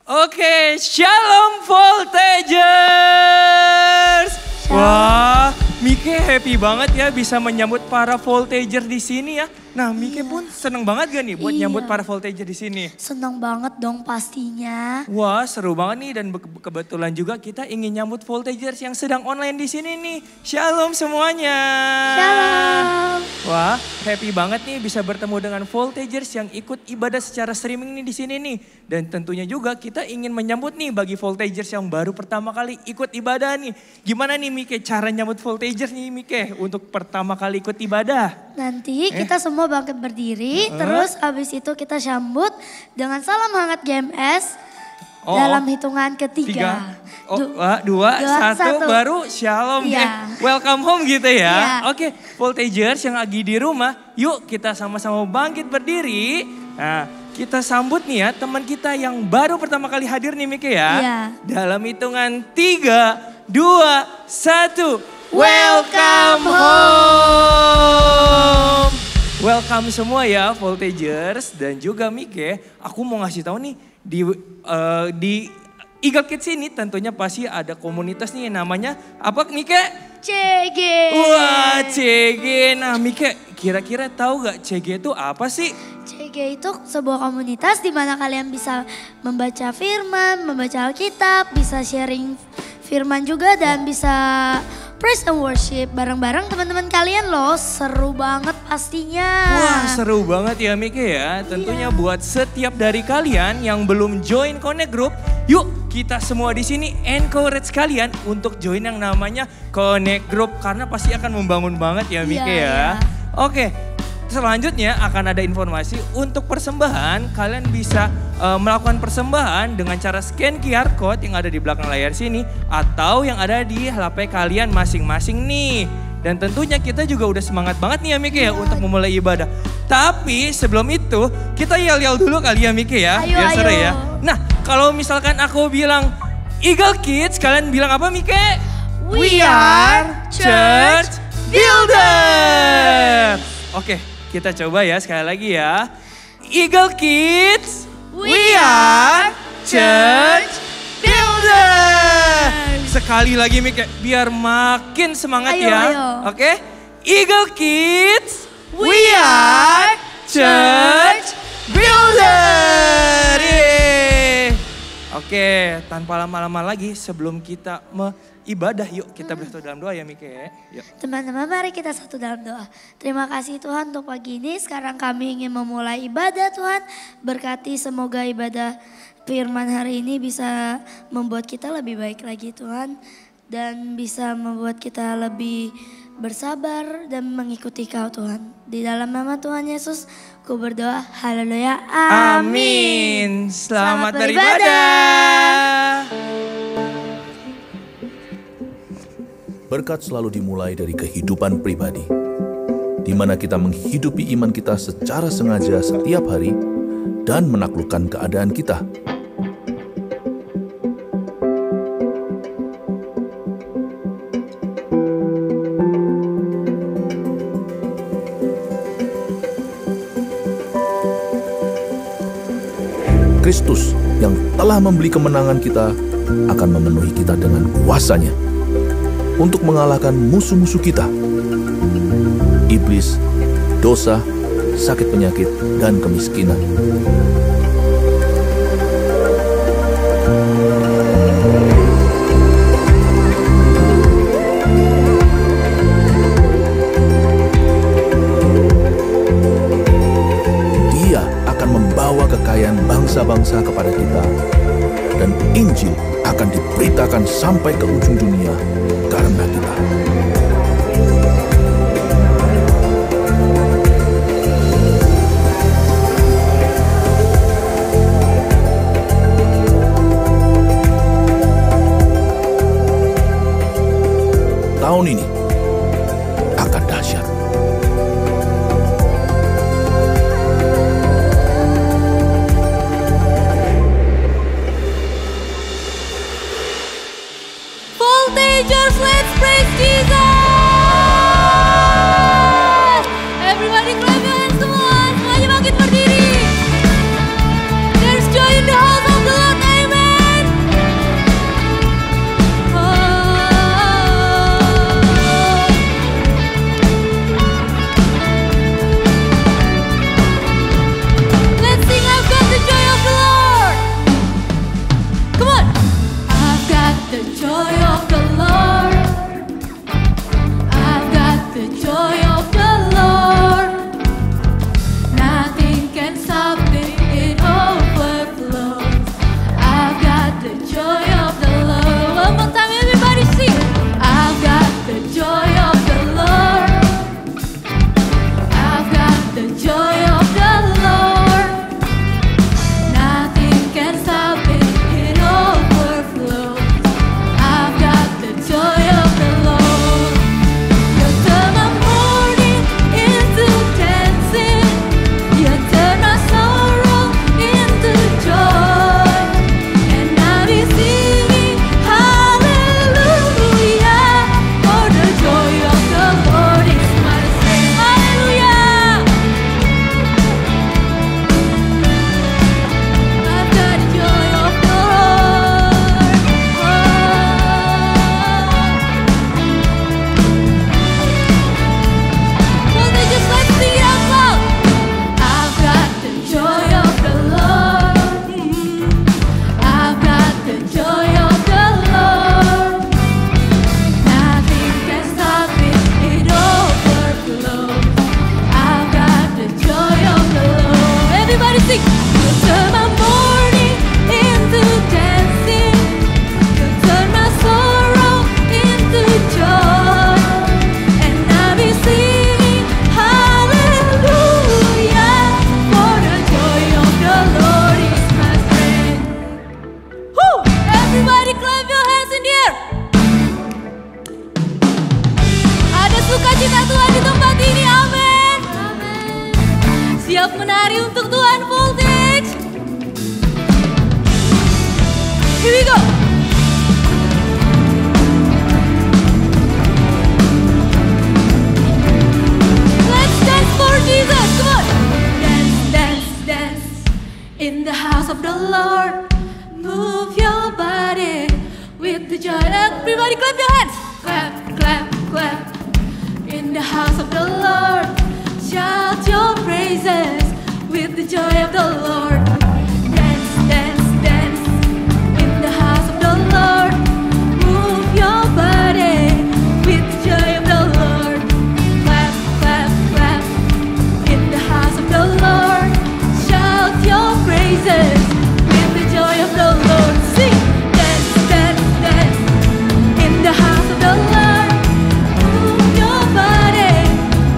Oke, Shalom Voltagers. Wah, Mike happy banget ya bisa menyambut para Voltager di sini ya. Nah, Mike pun seneng banget gak nih buat nyambut para Voltager di sini? Seneng banget dong pastinya. Wah, seru banget nih dan kebetulan juga kita ingin nyambut Voltagers yang sedang online di sini nih. Shalom semuanya. Shalom. Wah, happy banget nih bisa bertemu dengan Voltagers yang ikut ibadah secara streaming nih di sini nih. Dan tentunya juga kita ingin menyambut nih bagi Voltagers yang baru pertama kali ikut ibadah nih. Gimana nih Mike cara nyambut Voltagers nih Mike untuk pertama kali ikut ibadah? Nanti kita semua bangkit berdiri, terus habis itu kita sambut dengan salam hangat GMS dalam hitungan ketiga. Dua, satu, baru shalom. Welcome home gitu ya. Oke, Voltagers yang lagi di rumah, yuk kita sama-sama bangkit berdiri. Nah, kita sambut nih ya teman kita yang baru pertama kali hadir nih Mike ya. Dalam hitungan 3, 2, 1. Welcome home. Welcome semua ya Voltagers dan juga Mike. Aku mau ngasih tahu nih di Eagle Kids ini tentunya pasti ada komunitas nih namanya apa Mike? CG. Wah CG. Nah Mike kira-kira tahu gak CG itu apa sih? CG itu sebuah komunitas di mana kalian bisa membaca firman, membaca Alkitab, bisa sharing firman juga dan bisa praise and worship bareng-bareng teman-teman kalian loh. Seru banget pastinya. Wah seru banget ya Mike ya. Tentunya buat setiap dari kalian yang belum join Connect Group, yuk kita semua di sini encourage kalian untuk join yang namanya Connect Group karena pasti akan membangun banget ya Mike ya. Oke. Selanjutnya akan ada informasi untuk persembahan. Kalian bisa melakukan persembahan dengan cara scan QR code yang ada di belakang layar sini. Atau yang ada di HP kalian masing-masing nih. Dan tentunya kita juga udah semangat banget nih ya Mike ya untuk memulai ibadah. Tapi sebelum itu kita yel-yel dulu kali ya Mike ya. Biar seru ya. Nah kalau misalkan aku bilang Eagle Kids, kalian bilang apa Mike? We are Church Builder. Oke. Kita coba ya sekali lagi ya. Eagle Kids, we are Church Builder. Sekali lagi Mike, biar makin semangat ya. Oke, Eagle Kids, we are Church Builder. Oke, tanpa lama-lama lagi sebelum kita ibadah, yuk kita bersatu dalam doa ya Mike. Yuk. Teman-teman mari kita satu dalam doa. Terima kasih Tuhan untuk pagi ini. Sekarang kami ingin memulai ibadah Tuhan. Berkati semoga ibadah firman hari ini bisa membuat kita lebih baik lagi Tuhan. Dan bisa membuat kita lebih bersabar dan mengikuti Kau Tuhan. Di dalam nama Tuhan Yesus ku berdoa. Haleluya. Amin. Selamat beribadah. Berkat selalu dimulai dari kehidupan pribadi, di mana kita menghidupi iman kita secara sengaja setiap hari dan menaklukkan keadaan kita. Kristus yang telah membeli kemenangan kita akan memenuhi kita dengan kuasa-Nya untuk mengalahkan musuh-musuh kita, iblis, dosa, sakit penyakit, dan kemiskinan. Dia akan membawa kekayaan bangsa-bangsa kepada kita, dan Injil akan diberitakan sampai ke ujung dunia karena kita. Tahun ini akan dahsyat. Voltagers, let's praise Jesus! Everybody clap your hands semua, semuanya bangkit berdiri. There's joy in the house of the Lord, amen! sukacita Tuhan di tempat ini, amin. Siap menari untuk Tuhan, Voltage. Here we go. Let's dance for Jesus, come on. Dance, dance, dance in the house of the Lord. Move your body with the joy. Everybody clap your hands. Clap, clap, clap. In the house of the Lord, shout your praises with the joy of the Lord. Dance, dance, dance in the house of the Lord. Move your body with the joy of the Lord. Clap, clap, clap in the house of the Lord. Shout your praises with the joy of the Lord. Sing, dance, dance, dance in the house of the Lord. Move your body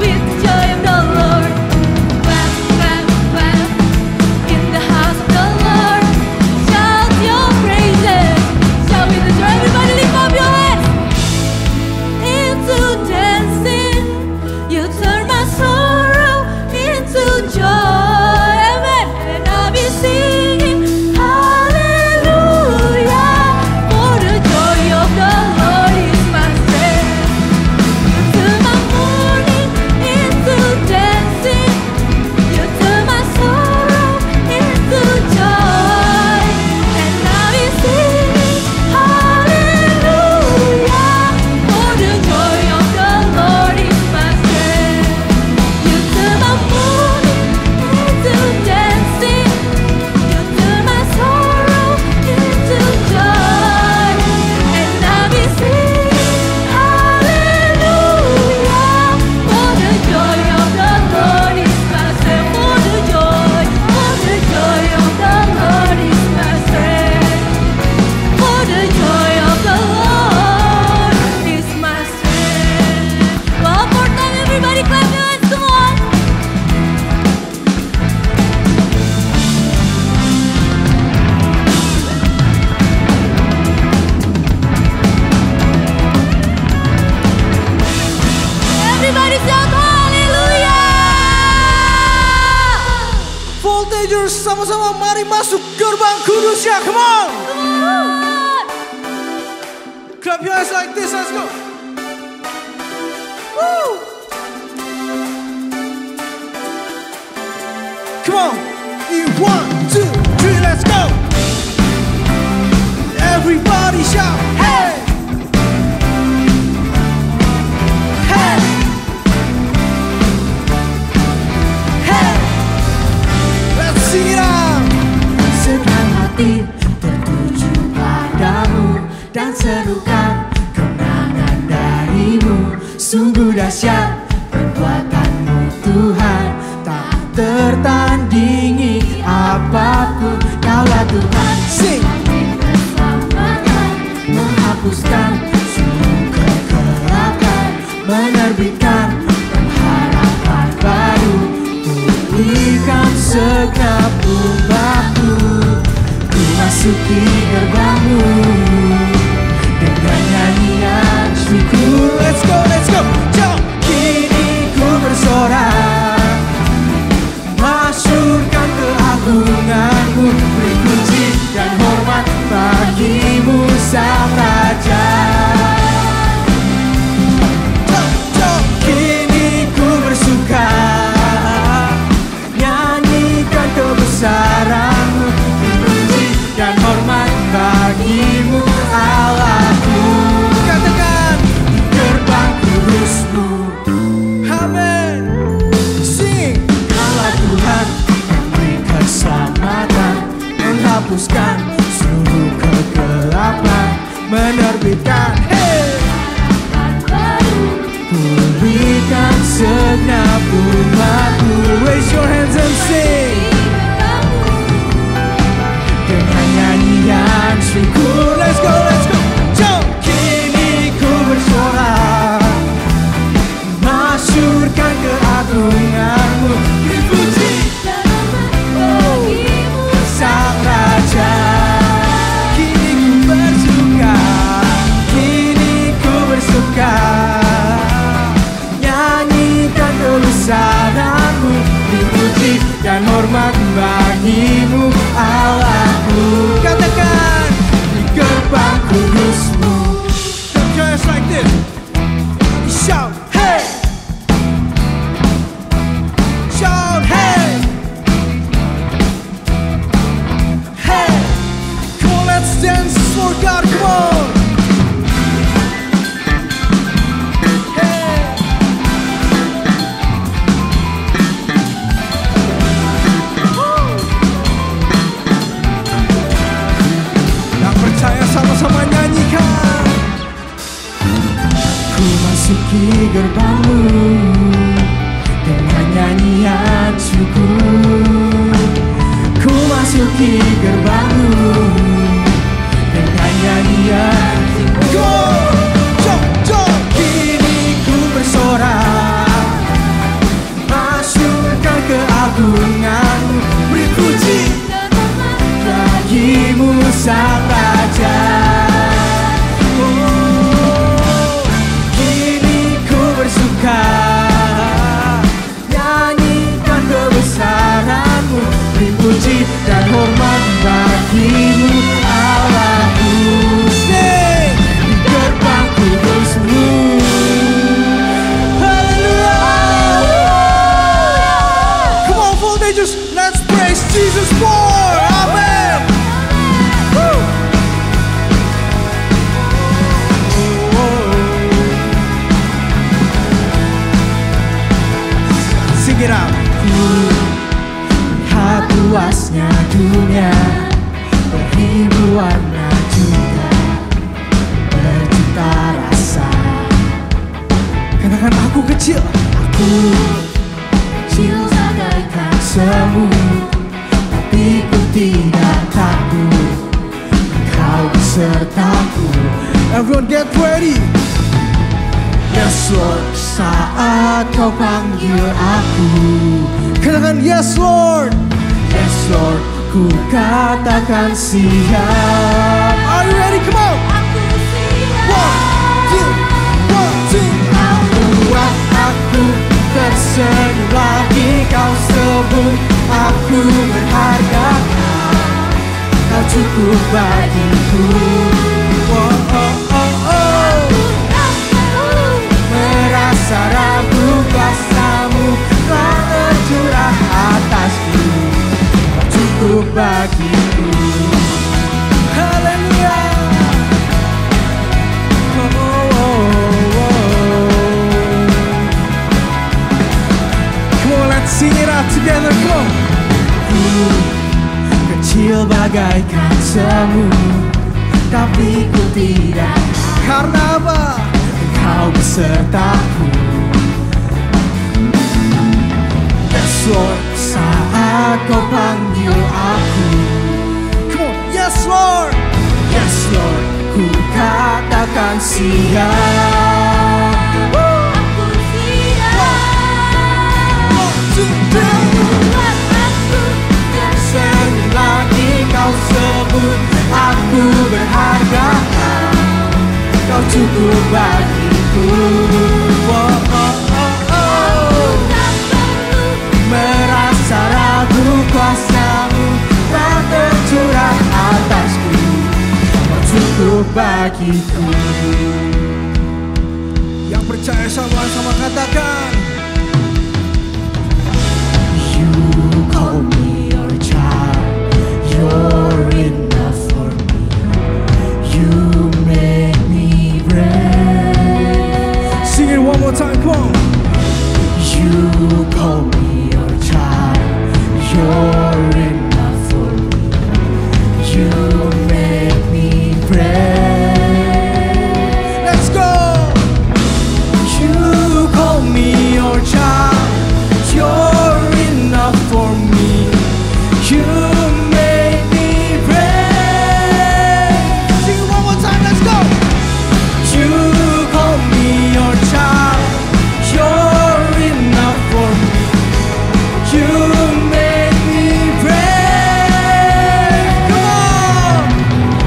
with the joy of the Lord. Clap, clap, clap in the house of the Lord. Shout your praises. Shout with the joy. Everybody lift up your hands. Into dancing, you turn my sorrow into joy. Amen. And I'll be singing hallelujah. For the joy of the Lord is my strength. Turn my mourning into dancing. You turn my sorrow into joy. And I'll be singing hallelujah. For the joy of the Lord is my strength. You turn my mourning into dancing. You turn my sorrow into joy. And I'll be singing hallelujah. For the joy of the Lord is my strength. For the joy of the Lord is my strength. For the joy of the Lord is my strength. One more time, everybody clap your hands, come on. Everybody shout hallelujah. Voltagers, sama-sama mari masuk gerbang kudus ya, come on. Clap your hands like this, let's go. Woo. Come on, in 1, 2, 3, let's go. Everybody shout, hey. Hey. Hey. Let's sing it out. Senang hati tertuju padamu dan serukan kemenangan darimu. Sungguh dahsyat perbuatanmu Tuhan, tak tertandingi apapun. Kaulah Tuhan, Sing. keselamatan, menghapuskan seluruh kegelapan, menerbitkan pengharapan baru, pulihkan segenap umatmu. Ku masuki gerbangmu dengan nyanyian syukur. Let's go, let's go. Jump. Kini ku bersorak, masyurkan keagunganmu, beri puji dan hormat bagimu Sang Raja. Jump, jump. Kini ku bersuka, nyanyikan kebesaranmu, beri puji dan hormat bagimu Allahku. Katakan, Gerbang kudusmu, amen. Sing. Allah Tuhan memberi keselamatan, menghapuskan seluruh kegelapan, menerbitkan pulihkan segenap umatmu. Raise your hands and sing. Dengan nyanyian syukur, Let's go, let's go. Jump. kini ku bersorak, masyurkan keagunganmu, beri puji Sang Raja. Kini ku bersuka. Kini ku bersuka, sama-sama nyanyikan. Ku masuki gerbangmu dengan nyanyian syukur. Ku masuki gerbangmu dengan nyanyian Go, jump, jump. Kini ku bersorak, masukkan keagunganmu, beri puji bagimu sang Raja. Oh, kini ku bersuka, nyanyikan kebesaranmu, beri puji dan hormat bagimu Allahku. Sing. Di gerbang kudusmu. Come on, Voltagers, let's praise Jesus more. Amen. Woo. Sing it out. Lihat luasnya dunia, beribu warna juga, berjuta rasa. Katakan aku kecil. Aku kecil bagaikan semut, tapi ku tidak takut, Kau besertaku. Everyone get ready. Yes Lord, saat Kau panggil aku. Katakan yes Lord. Yes Lord, ku katakan siap. Are you ready? Come on. One, two, one, two. Kau buat aku tersenyum lagi, Kau sebut aku berharga. Kau cukup bagiku. Oh, oh, oh, oh. Merasa ragu, kuasa-Mu telah tercurah atasku. Kau cukup bagiku. Haleluya. Oh, oh, oh, oh. Come on, let's sing it out together. Come on. Ku kecil bagaikan semut, tapi ku tidak, Karena apa? Kau besertaku. Yes Lord, saat Kau panggil aku. Come on. Yes Lord. Yes Lord, ku katakan siap. Aku siap. One, two, three. Buat aku Tersenyum lagi, Kau sebut aku berharga. Kau cukup bagiku. Oh, oh, oh, oh. tak perlu Merasa ragu, kuasa-Mu telah tercurah atasku. Kau cukup bagiku. Yang percaya sama-sama katakan. You call me your child, you're enough for me. You make me brave. Sing it one more time. Come on. You call me your child, you're enough for me. You make me brave. Let's go. You call me your child, you're enough for me. You make me brave. Sing it one more time. Let's go. You call me your child, you're enough for me. You make me brave. Come on.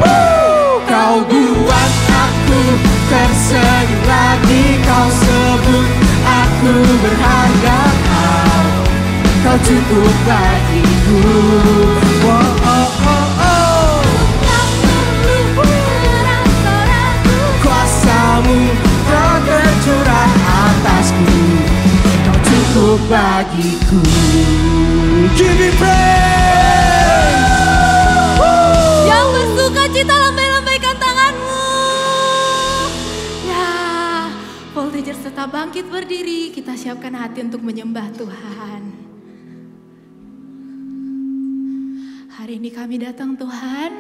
Woo! Kau buat aku tersenyum lagi, Kau sebut aku berharga. Kau cukup bagiku. Oh, oh, oh, oh. merasa ragu. Kuasa-Mu telah tercurah atasku. Kau cukup bagiku. Give me praise. Yang bersuka cita lambai-lambaikan tanganmu. Ya, Voltagers tetap bangkit berdiri. Kita siapkan hati untuk menyembah Tuhan. Hari ini kami datang Tuhan.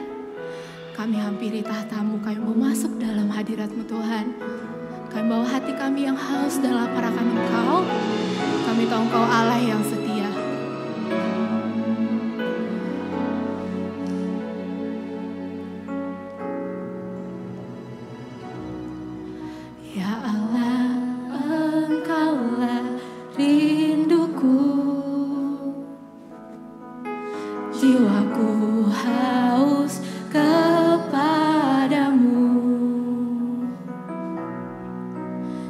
Kami hampiri tahta-Mu, kami mau masuk dalam hadirat-Mu Tuhan. Kami bawa hati kami yang haus dan lapar akan Engkau. Kami tahu Engkau Allah yang setia. Ya Allah, Engkaulah rinduku. Jiwaku haus kepadamu.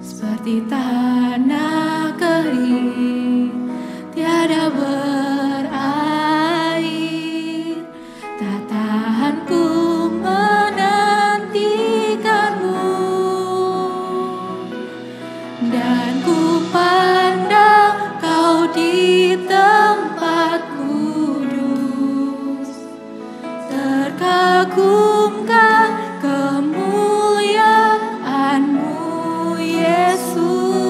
Seperti tanah kering, tiada berair, tak tahan ku menantikanmu. Dan ku pandang Kau di tempat kudus, terkagumkan kemuliaan-Mu Yesus.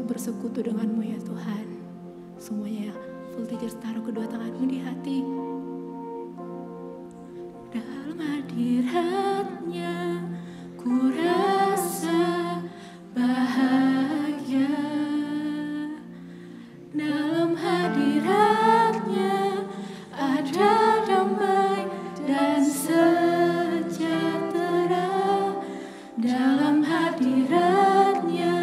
bersekutu denganmu ya Tuhan. Semuanya full teachers taruh kedua tanganmu di hati. Dalam hadiratnya ku rasa bahagia. Dalam hadiratnya ada damai dan sejahtera. Dalam hadiratnya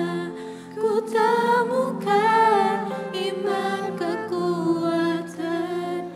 ku temukan iman, kekuatan,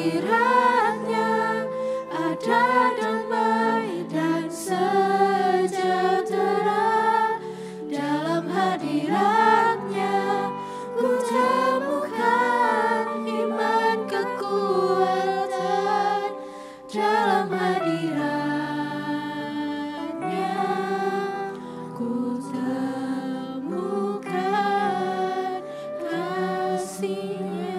hadiratnya ada damai dan sejahtera. Dalam hadiratnya ku temukan iman kekuatan. Dalam hadiratnya ku temukan kasih-Nya.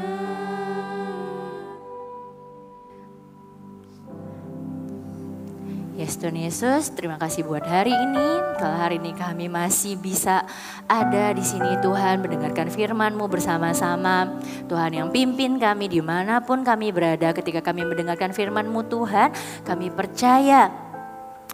Yes, Tuhan Yesus, terima kasih buat hari ini. Kalau hari ini kami masih bisa ada di sini Tuhan, mendengarkan firman-Mu bersama-sama. Tuhan yang pimpin kami dimanapun kami berada ketika kami mendengarkan firman-Mu Tuhan. Kami percaya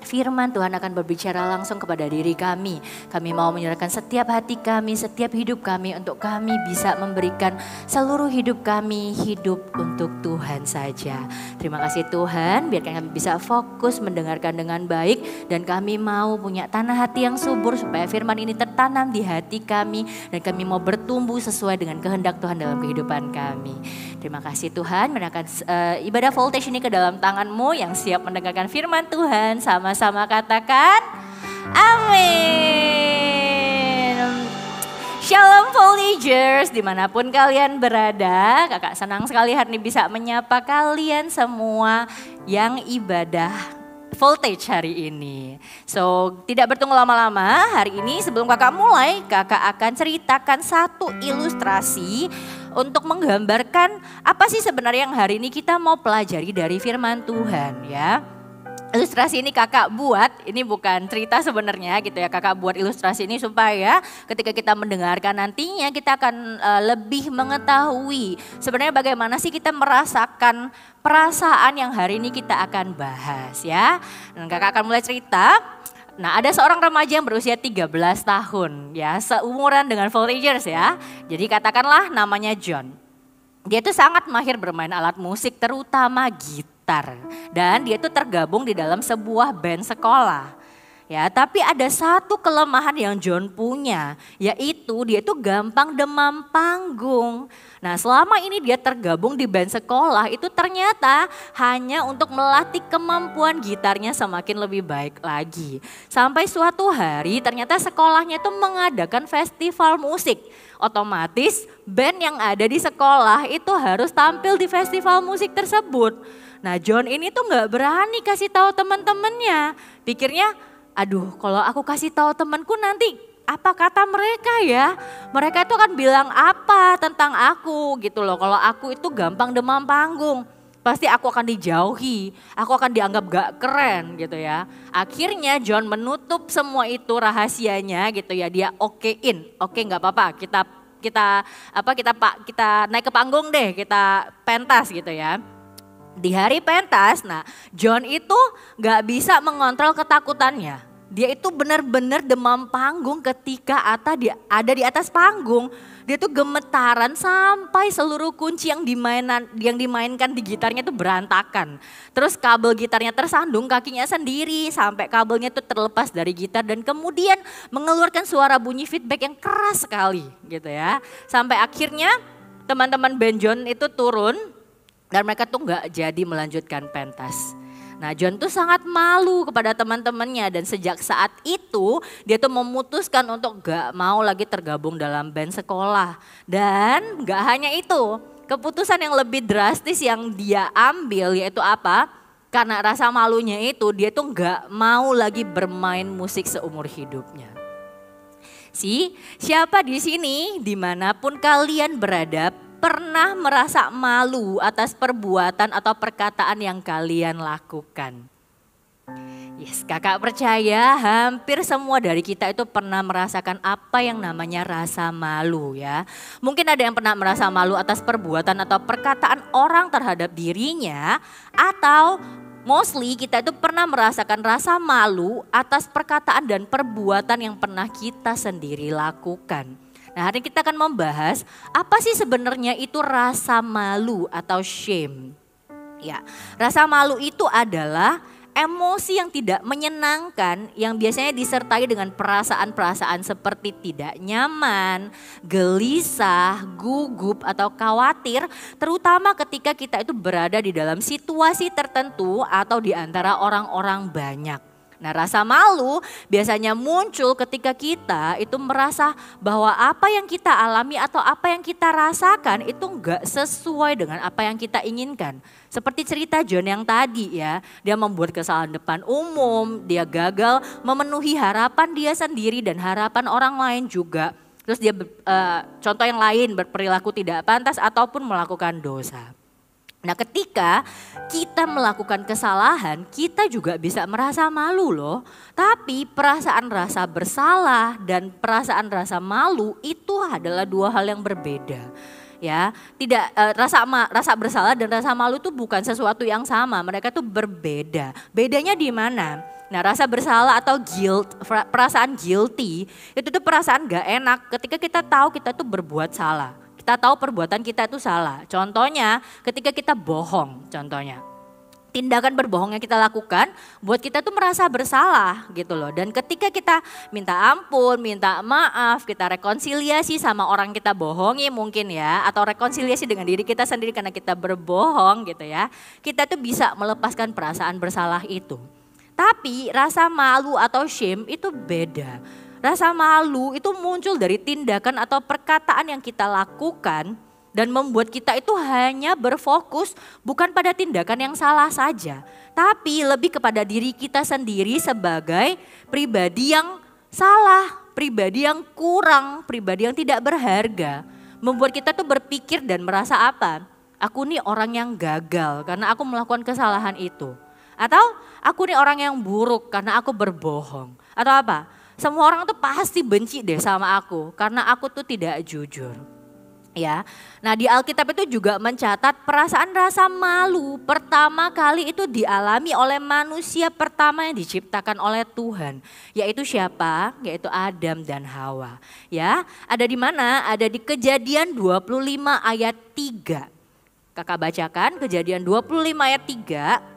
firman Tuhan akan berbicara langsung kepada diri kami. Kami mau menyerahkan setiap hati kami, setiap hidup kami untuk kami bisa memberikan seluruh hidup kami hidup untuk Tuhan saja. Terima kasih Tuhan, biarkan kami bisa fokus mendengarkan dengan baik dan kami mau punya tanah hati yang subur supaya firman ini tertanam di hati kami dan kami mau bertumbuh sesuai dengan kehendak Tuhan dalam kehidupan kami. Terima kasih Tuhan, menyerahkan ibadah voltage ini ke dalam tangan-Mu yang siap mendengarkan firman Tuhan. Sama-sama katakan amin. Shalom Voltagers, dimanapun kalian berada. Kakak senang sekali hari ini bisa menyapa kalian semua yang ibadah voltage hari ini. So, tidak bertunggu lama-lama, hari ini sebelum kakak mulai, kakak akan ceritakan satu ilustrasi untuk menggambarkan apa sih sebenarnya yang hari ini kita mau pelajari dari firman Tuhan ya. Ilustrasi ini kakak buat, ini bukan cerita sebenarnya gitu ya. Kakak buat ilustrasi ini supaya ketika kita mendengarkan nantinya kita akan lebih mengetahui sebenarnya bagaimana sih kita merasakan perasaan yang hari ini kita akan bahas ya. Dan kakak akan mulai cerita. Nah, ada seorang remaja yang berusia 13 tahun ya, seumuran dengan Voltagers ya. Jadi katakanlah namanya John. Dia tuh sangat mahir bermain alat musik terutama gitar. Dan dia tuh tergabung di dalam sebuah band sekolah. Ya, tapi ada satu kelemahan yang John punya, yaitu dia tuh gampang demam panggung. Nah, selama ini dia tergabung di band sekolah itu ternyata hanya untuk melatih kemampuan gitarnya semakin lebih baik lagi. Sampai suatu hari ternyata sekolahnya itu mengadakan festival musik. Otomatis band yang ada di sekolah itu harus tampil di festival musik tersebut. Nah, John ini tuh gak berani kasih tahu teman-temannya. Pikirnya, aduh, kalau aku kasih tahu temanku nanti apa kata mereka ya? Mereka itu akan bilang apa tentang aku gitu loh. Kalau aku itu gampang demam panggung, pasti aku akan dijauhi, aku akan dianggap gak keren gitu ya. Akhirnya John menutup semua itu rahasianya gitu ya. Dia okein, oke nggak apa-apa, kita naik ke panggung deh, kita pentas gitu ya. Di hari pentas, nah John itu gak bisa mengontrol ketakutannya. Dia itu benar-benar demam panggung ketika ada di atas panggung. Dia tuh gemetaran sampai seluruh kunci yang dimainkan di gitarnya itu berantakan. Terus kabel gitarnya tersandung kakinya sendiri sampai kabelnya itu terlepas dari gitar dan kemudian mengeluarkan suara bunyi feedback yang keras sekali gitu ya. Sampai akhirnya teman-teman band John itu turun. Dan mereka tuh gak jadi melanjutkan pentas. Nah, John tuh sangat malu kepada teman-temannya dan sejak saat itu dia tuh memutuskan untuk gak mau lagi tergabung dalam band sekolah. Dan gak hanya itu, keputusan yang lebih drastis yang dia ambil yaitu apa? Karena rasa malunya itu dia tuh gak mau lagi bermain musik seumur hidupnya. Siapa di sini dimanapun kalian berada pernah merasa malu atas perbuatan atau perkataan yang kalian lakukan? Yes, kakak percaya hampir semua dari kita itu pernah merasakan apa yang namanya rasa malu ya. Mungkin ada yang pernah merasa malu atas perbuatan atau perkataan orang terhadap dirinya, atau mostly kita itu pernah merasakan rasa malu atas perkataan dan perbuatan yang pernah kita sendiri lakukan. Nah, hari ini kita akan membahas apa sih sebenarnya itu rasa malu atau shame. Ya, rasa malu itu adalah emosi yang tidak menyenangkan yang biasanya disertai dengan perasaan-perasaan seperti tidak nyaman, gelisah, gugup atau khawatir, terutama ketika kita itu berada di dalam situasi tertentu atau di antara orang-orang banyak. Nah, rasa malu biasanya muncul ketika kita itu merasa bahwa apa yang kita alami atau apa yang kita rasakan itu enggak sesuai dengan apa yang kita inginkan. Seperti cerita John yang tadi ya, dia membuat kesalahan depan umum, dia gagal memenuhi harapan dia sendiri dan harapan orang lain juga. Terus dia contoh yang lain berperilaku tidak pantas ataupun melakukan dosa. Nah, ketika kita melakukan kesalahan, kita juga bisa merasa malu loh. Tapi perasaan rasa bersalah dan perasaan rasa malu itu adalah dua hal yang berbeda. Ya, tidak rasa bersalah dan rasa malu itu bukan sesuatu yang sama, mereka tuh berbeda. Bedanya di mana? Nah, rasa bersalah atau guilt, perasaan guilty, itu tuh perasaan gak enak ketika kita tahu kita tuh berbuat salah. Kita tahu perbuatan kita itu salah. Contohnya ketika kita bohong, contohnya. Tindakan berbohong yang kita lakukan buat kita tuh merasa bersalah gitu loh. Dan ketika kita minta ampun, minta maaf, kita rekonsiliasi sama orang kita bohongi mungkin ya. Atau rekonsiliasi dengan diri kita sendiri karena kita berbohong gitu ya. Kita tuh bisa melepaskan perasaan bersalah itu. Tapi rasa malu atau shame itu beda. Rasa malu itu muncul dari tindakan atau perkataan yang kita lakukan dan membuat kita itu hanya berfokus bukan pada tindakan yang salah saja, tapi lebih kepada diri kita sendiri sebagai pribadi yang salah, pribadi yang kurang, pribadi yang tidak berharga. Membuat kita tuh berpikir dan merasa apa? Aku nih orang yang gagal karena aku melakukan kesalahan itu. Atau aku nih orang yang buruk karena aku berbohong. Atau apa? Semua orang tuh pasti benci deh sama aku karena aku tuh tidak jujur. Ya. Nah, di Alkitab itu juga mencatat perasaan rasa malu pertama kali itu dialami oleh manusia pertama yang diciptakan oleh Tuhan. Yaitu siapa? Yaitu Adam dan Hawa. Ya, ada di mana? Ada di Kejadian 25 ayat 3. Kakak bacakan Kejadian 25 ayat 3.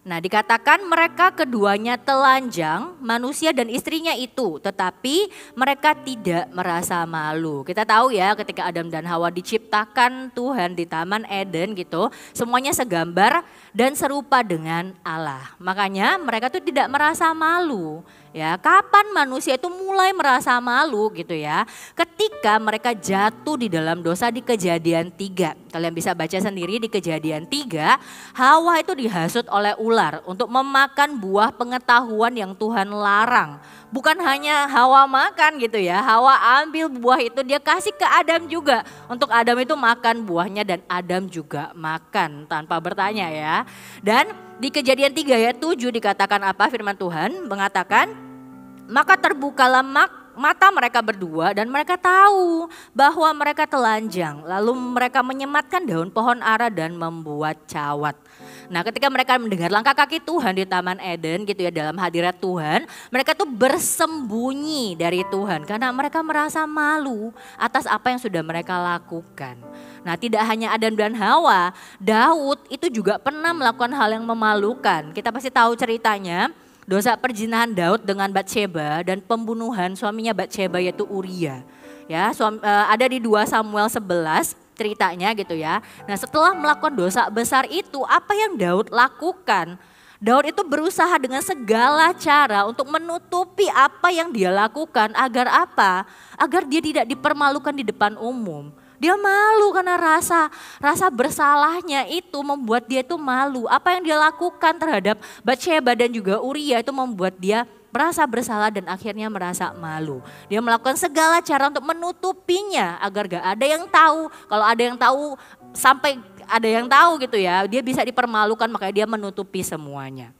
Nah, dikatakan mereka keduanya telanjang, manusia dan istrinya itu, tetapi mereka tidak merasa malu. Kita tahu ya ketika Adam dan Hawa diciptakan Tuhan di Taman Eden gitu, semuanya segambar dan serupa dengan Allah. Makanya mereka tuh tidak merasa malu. Ya, kapan manusia itu mulai merasa malu gitu ya? Ketika mereka jatuh di dalam dosa di Kejadian 3. Kalian bisa baca sendiri di Kejadian 3, Hawa itu dihasut oleh ular untuk memakan buah pengetahuan yang Tuhan larang. Bukan hanya Hawa makan gitu ya, Hawa ambil buah itu dia kasih ke Adam juga. Untuk Adam itu makan buahnya dan Adam juga makan tanpa bertanya ya. Dan di Kejadian 3 ayat 7 dikatakan apa firman Tuhan? Mengatakan, maka terbukalah mata mereka berdua dan mereka tahu bahwa mereka telanjang. Lalu mereka menyematkan daun pohon ara dan membuat cawat. Nah, ketika mereka mendengar langkah kaki Tuhan di Taman Eden gitu ya dalam hadirat Tuhan, mereka tuh bersembunyi dari Tuhan karena mereka merasa malu atas apa yang sudah mereka lakukan. Nah, tidak hanya Adam dan Hawa, Daud itu juga pernah melakukan hal yang memalukan. Kita pasti tahu ceritanya, dosa perzinahan Daud dengan Batsheba dan pembunuhan suaminya Batsheba yaitu Uria. Ya, ada di 2 Samuel 11 ceritanya gitu ya. Nah, setelah melakukan dosa besar itu, apa yang Daud lakukan? Daud itu berusaha dengan segala cara untuk menutupi apa yang dia lakukan agar apa? Agar dia tidak dipermalukan di depan umum. Dia malu karena rasa bersalahnya itu membuat dia itu malu. Apa yang dia lakukan terhadap Batsheba dan juga Uria itu membuat dia merasa bersalah dan akhirnya merasa malu. Dia melakukan segala cara untuk menutupinya agar gak ada yang tahu. Kalau ada yang tahu, sampai ada yang tahu gitu ya, dia bisa dipermalukan, makanya dia menutupi semuanya.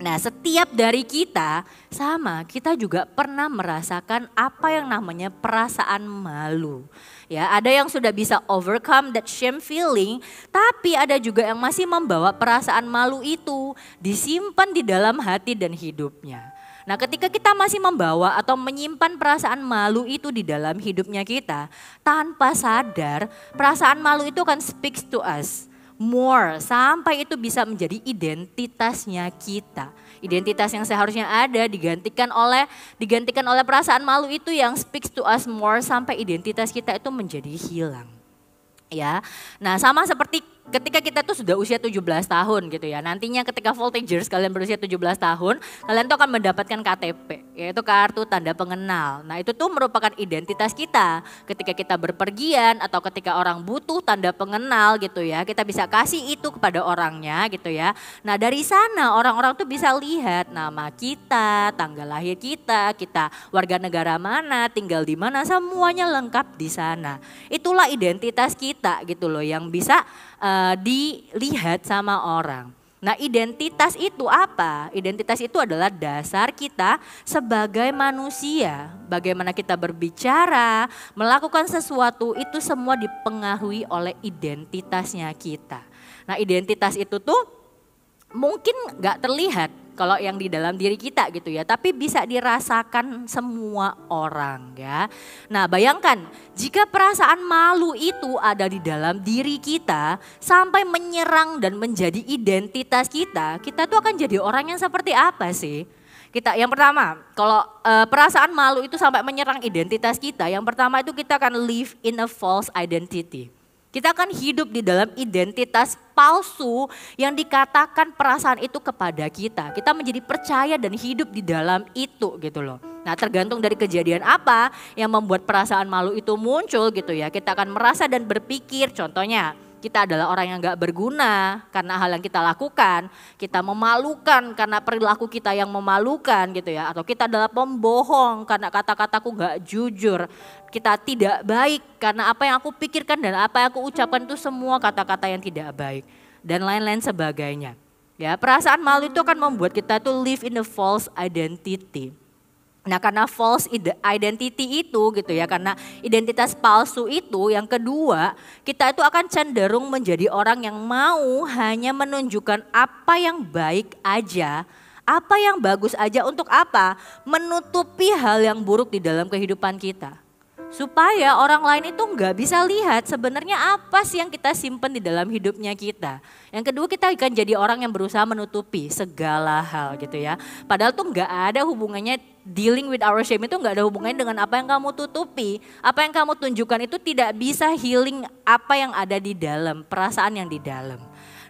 Nah, setiap dari kita sama, kita juga pernah merasakan apa yang namanya perasaan malu. Ya, ada yang sudah bisa overcome that shame feeling, tapi ada juga yang masih membawa perasaan malu itu disimpan di dalam hati dan hidupnya. Nah, ketika kita masih membawa atau menyimpan perasaan malu itu di dalam hidupnya kita, tanpa sadar perasaan malu itu akan speaks to us. more sampai itu bisa menjadi identitasnya kita. Identitas yang seharusnya ada digantikan oleh perasaan malu itu yang speaks to us more sampai identitas kita itu menjadi hilang. Ya. Nah, sama seperti ketika kita tuh sudah usia 17 tahun gitu ya. Nantinya ketika Voltagers kalian berusia 17 tahun, kalian tuh akan mendapatkan KTP, yaitu kartu tanda pengenal. Nah, itu tuh merupakan identitas kita. Ketika kita berpergian atau ketika orang butuh tanda pengenal gitu ya, kita bisa kasih itu kepada orangnya gitu ya. Nah, dari sana orang-orang tuh bisa lihat nama kita, tanggal lahir kita warga negara mana, tinggal di mana, semuanya lengkap di sana. Itulah identitas kita gitu loh yang bisa dilihat sama orang. Nah, identitas itu apa? Identitas itu adalah dasar kita sebagai manusia. Bagaimana kita berbicara, melakukan sesuatu itu semua dipengaruhi oleh identitasnya kita. Nah, identitas itu tuh mungkin gak terlihat kalau yang di dalam diri kita gitu ya, tapi bisa dirasakan semua orang ya. Nah, bayangkan jika perasaan malu itu ada di dalam diri kita sampai menyerang dan menjadi identitas kita tuh akan jadi orang yang seperti apa sih? Yang pertama, kalau perasaan malu itu sampai menyerang identitas kita, yang pertama itu kita akan live in a false identity. Kita akan hidup di dalam identitas palsu yang dikatakan perasaan itu kepada kita. Kita menjadi percaya dan hidup di dalam itu gitu loh. Nah, tergantung dari kejadian apa yang membuat perasaan malu itu muncul gitu ya. Kita akan merasa dan berpikir, contohnya kita adalah orang yang gak berguna karena hal yang kita lakukan. Kita memalukan karena perilaku kita yang memalukan gitu ya. Atau kita adalah pembohong karena kata-kataku gak jujur. Kita tidak baik karena apa yang aku pikirkan dan apa yang aku ucapkan itu semua kata-kata yang tidak baik. Dan lain-lain sebagainya. Ya, perasaan malu itu akan membuat kita tuh live in a false identity. Nah, karena false identity itu gitu ya, karena identitas palsu itu, yang kedua kita itu akan cenderung menjadi orang yang mau hanya menunjukkan apa yang baik aja, apa yang bagus aja untuk apa? Menutupi hal yang buruk di dalam kehidupan kita. Supaya orang lain itu nggak bisa lihat sebenarnya apa sih yang kita simpen di dalam hidupnya kita. Yang kedua kita akan jadi orang yang berusaha menutupi segala hal gitu ya. Padahal tuh nggak ada hubungannya, dealing with our shame itu nggak ada hubungannya dengan apa yang kamu tutupi. Apa yang kamu tunjukkan itu tidak bisa healing apa yang ada di dalam, perasaan yang di dalam.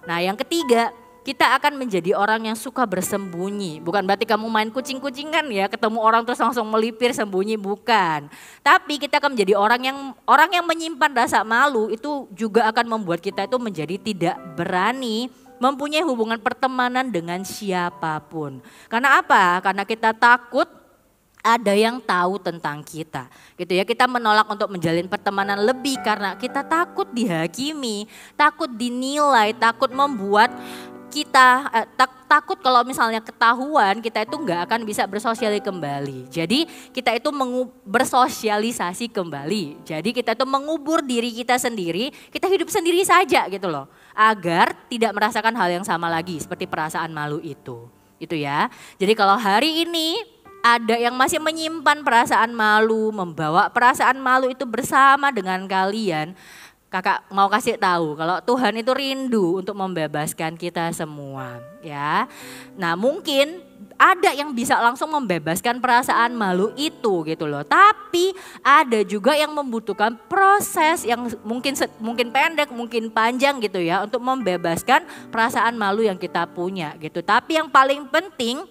Nah, yang ketiga, kita akan menjadi orang yang suka bersembunyi. Bukan berarti kamu main kucing-kucingan ya, ketemu orang terus langsung melipir sembunyi, bukan. Tapi kita akan menjadi orang yang menyimpan rasa malu, itu juga akan membuat kita itu menjadi tidak berani mempunyai hubungan pertemanan dengan siapapun. Karena apa? Karena kita takut ada yang tahu tentang kita. Gitu ya, kita menolak untuk menjalin pertemanan lebih karena kita takut dihakimi, takut dinilai, takut membuat kita takut kalau misalnya ketahuan kita itu nggak akan bisa bersosialisasi kembali. Jadi kita itu bersosialisasi kembali. Jadi kita itu mengubur diri kita sendiri, kita hidup sendiri saja gitu loh. Agar tidak merasakan hal yang sama lagi seperti perasaan malu itu. Itu ya. Jadi kalau hari ini ada yang masih menyimpan perasaan malu, membawa perasaan malu itu bersama dengan kalian, Kakak mau kasih tahu kalau Tuhan itu rindu untuk membebaskan kita semua ya. Nah, mungkin ada yang bisa langsung membebaskan perasaan malu itu gitu loh. Tapi ada juga yang membutuhkan proses yang mungkin pendek, mungkin panjang gitu ya untuk membebaskan perasaan malu yang kita punya gitu. Tapi yang paling penting,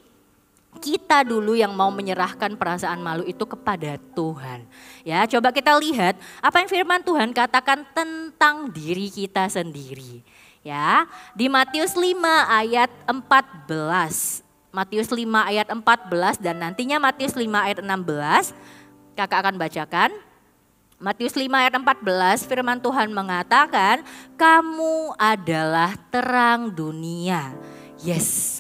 kita dulu yang mau menyerahkan perasaan malu itu kepada Tuhan. Ya, coba kita lihat apa yang firman Tuhan katakan tentang diri kita sendiri. Ya, di Matius 5 ayat 14. Matius 5 ayat 14 dan nantinya Matius 5 ayat 16. Kakak akan bacakan. Matius 5 ayat 14 firman Tuhan mengatakan, kamu adalah terang dunia. Yes,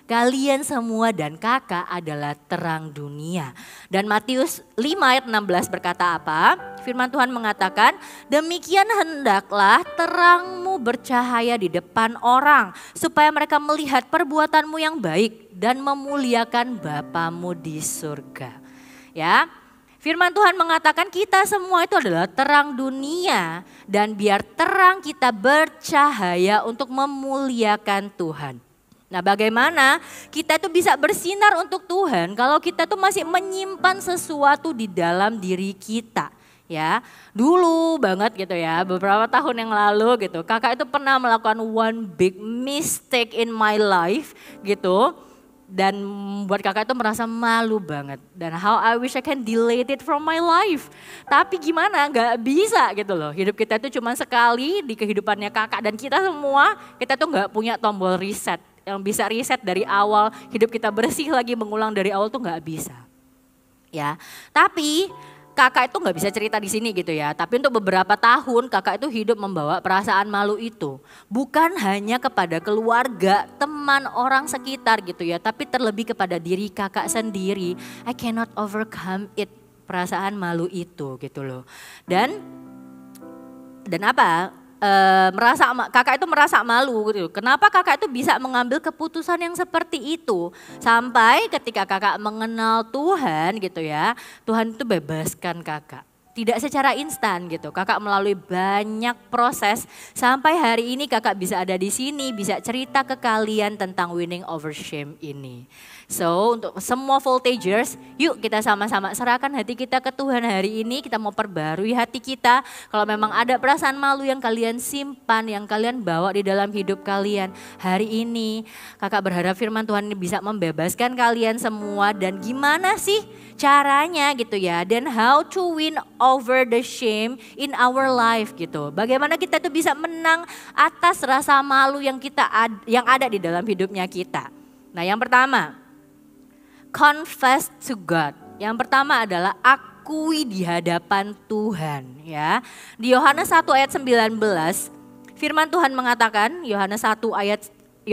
kalian semua dan kakak adalah terang dunia. Dan Matius 5 ayat 16 berkata apa? Firman Tuhan mengatakan, demikian hendaklah terangmu bercahaya di depan orang, supaya mereka melihat perbuatanmu yang baik dan memuliakan Bapamu di surga. Ya, Firman Tuhan mengatakan kita semua itu adalah terang dunia dan biar terang kita bercahaya untuk memuliakan Tuhan. Nah, bagaimana kita itu bisa bersinar untuk Tuhan kalau kita tuh masih menyimpan sesuatu di dalam diri kita. Ya, dulu banget gitu ya, beberapa tahun yang lalu gitu, kakak itu pernah melakukan one big mistake in my life gitu. Dan buat kakak itu merasa malu banget. Dan how I wish I can delete it from my life. Tapi gimana, gak bisa gitu loh. Hidup kita itu cuma sekali di kehidupannya kakak. Dan kita semua, kita tuh gak punya tombol reset. Yang bisa reset dari awal, hidup kita bersih lagi, mengulang dari awal tuh gak bisa. Ya, tapi kakak itu nggak bisa cerita di sini gitu ya. Tapi untuk beberapa tahun kakak itu hidup membawa perasaan malu itu. Bukan hanya kepada keluarga, teman, orang sekitar gitu ya. Tapi terlebih kepada diri kakak sendiri. I cannot overcome it, perasaan malu itu gitu loh. Dan apa? Kakak itu merasa malu gitu. Kenapa kakak itu bisa mengambil keputusan yang seperti itu? Sampai ketika kakak mengenal Tuhan gitu ya, Tuhan itu bebaskan kakak. Tidak secara instan gitu, kakak melalui banyak proses sampai hari ini kakak bisa ada di sini, bisa cerita ke kalian tentang winning over shame ini. So untuk semua voltagers, yuk kita sama-sama serahkan hati kita ke Tuhan hari ini. Kita mau perbarui hati kita. Kalau memang ada perasaan malu yang kalian simpan, yang kalian bawa di dalam hidup kalian. Hari ini kakak berharap firman Tuhan ini bisa membebaskan kalian semua. Dan gimana sih caranya gitu ya. Dan how to win over the shame in our life gitu. Bagaimana kita tuh bisa menang atas rasa malu yang ada di dalam hidupnya kita. Nah yang pertama, confess to God. Yang pertama adalah akui di hadapan Tuhan ya. Di Yohanes 1 ayat 19 firman Tuhan mengatakan, Yohanes 1 ayat 9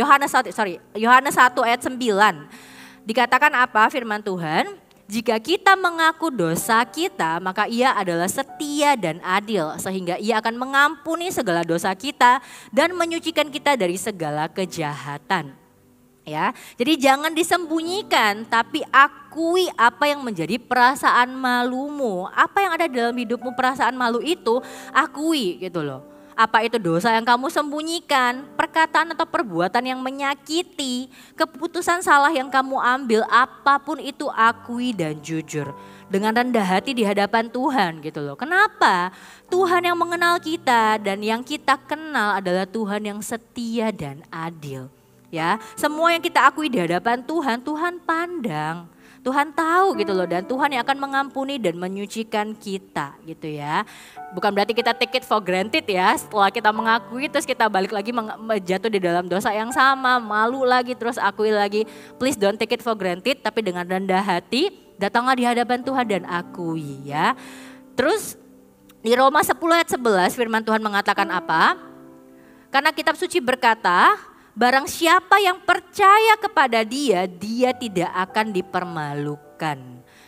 dikatakan apa firman Tuhan? Jika kita mengaku dosa kita, maka Ia adalah setia dan adil sehingga Ia akan mengampuni segala dosa kita dan menyucikan kita dari segala kejahatan. Ya, jadi jangan disembunyikan, tapi akui apa yang menjadi perasaan malumu. Apa yang ada dalam hidupmu perasaan malu itu, akui gitu loh. Apa itu dosa yang kamu sembunyikan, perkataan atau perbuatan yang menyakiti, keputusan salah yang kamu ambil, apapun itu akui dan jujur. Dengan rendah hati di hadapan Tuhan gitu loh. Kenapa? Tuhan yang mengenal kita dan yang kita kenal adalah Tuhan yang setia dan adil. Ya, semua yang kita akui di hadapan Tuhan, Tuhan pandang, Tuhan tahu gitu loh, dan Tuhan yang akan mengampuni dan menyucikan kita gitu ya. Bukan berarti kita take it for granted ya, setelah kita mengakui terus kita balik lagi jatuh di dalam dosa yang sama, malu lagi terus akui lagi. Please don't take it for granted, tapi dengan rendah hati datanglah di hadapan Tuhan dan akui ya. Terus di Roma 10 ayat 11 firman Tuhan mengatakan apa? Karena kitab suci berkata, barang siapa yang percaya kepada Dia, Dia tidak akan dipermalukan.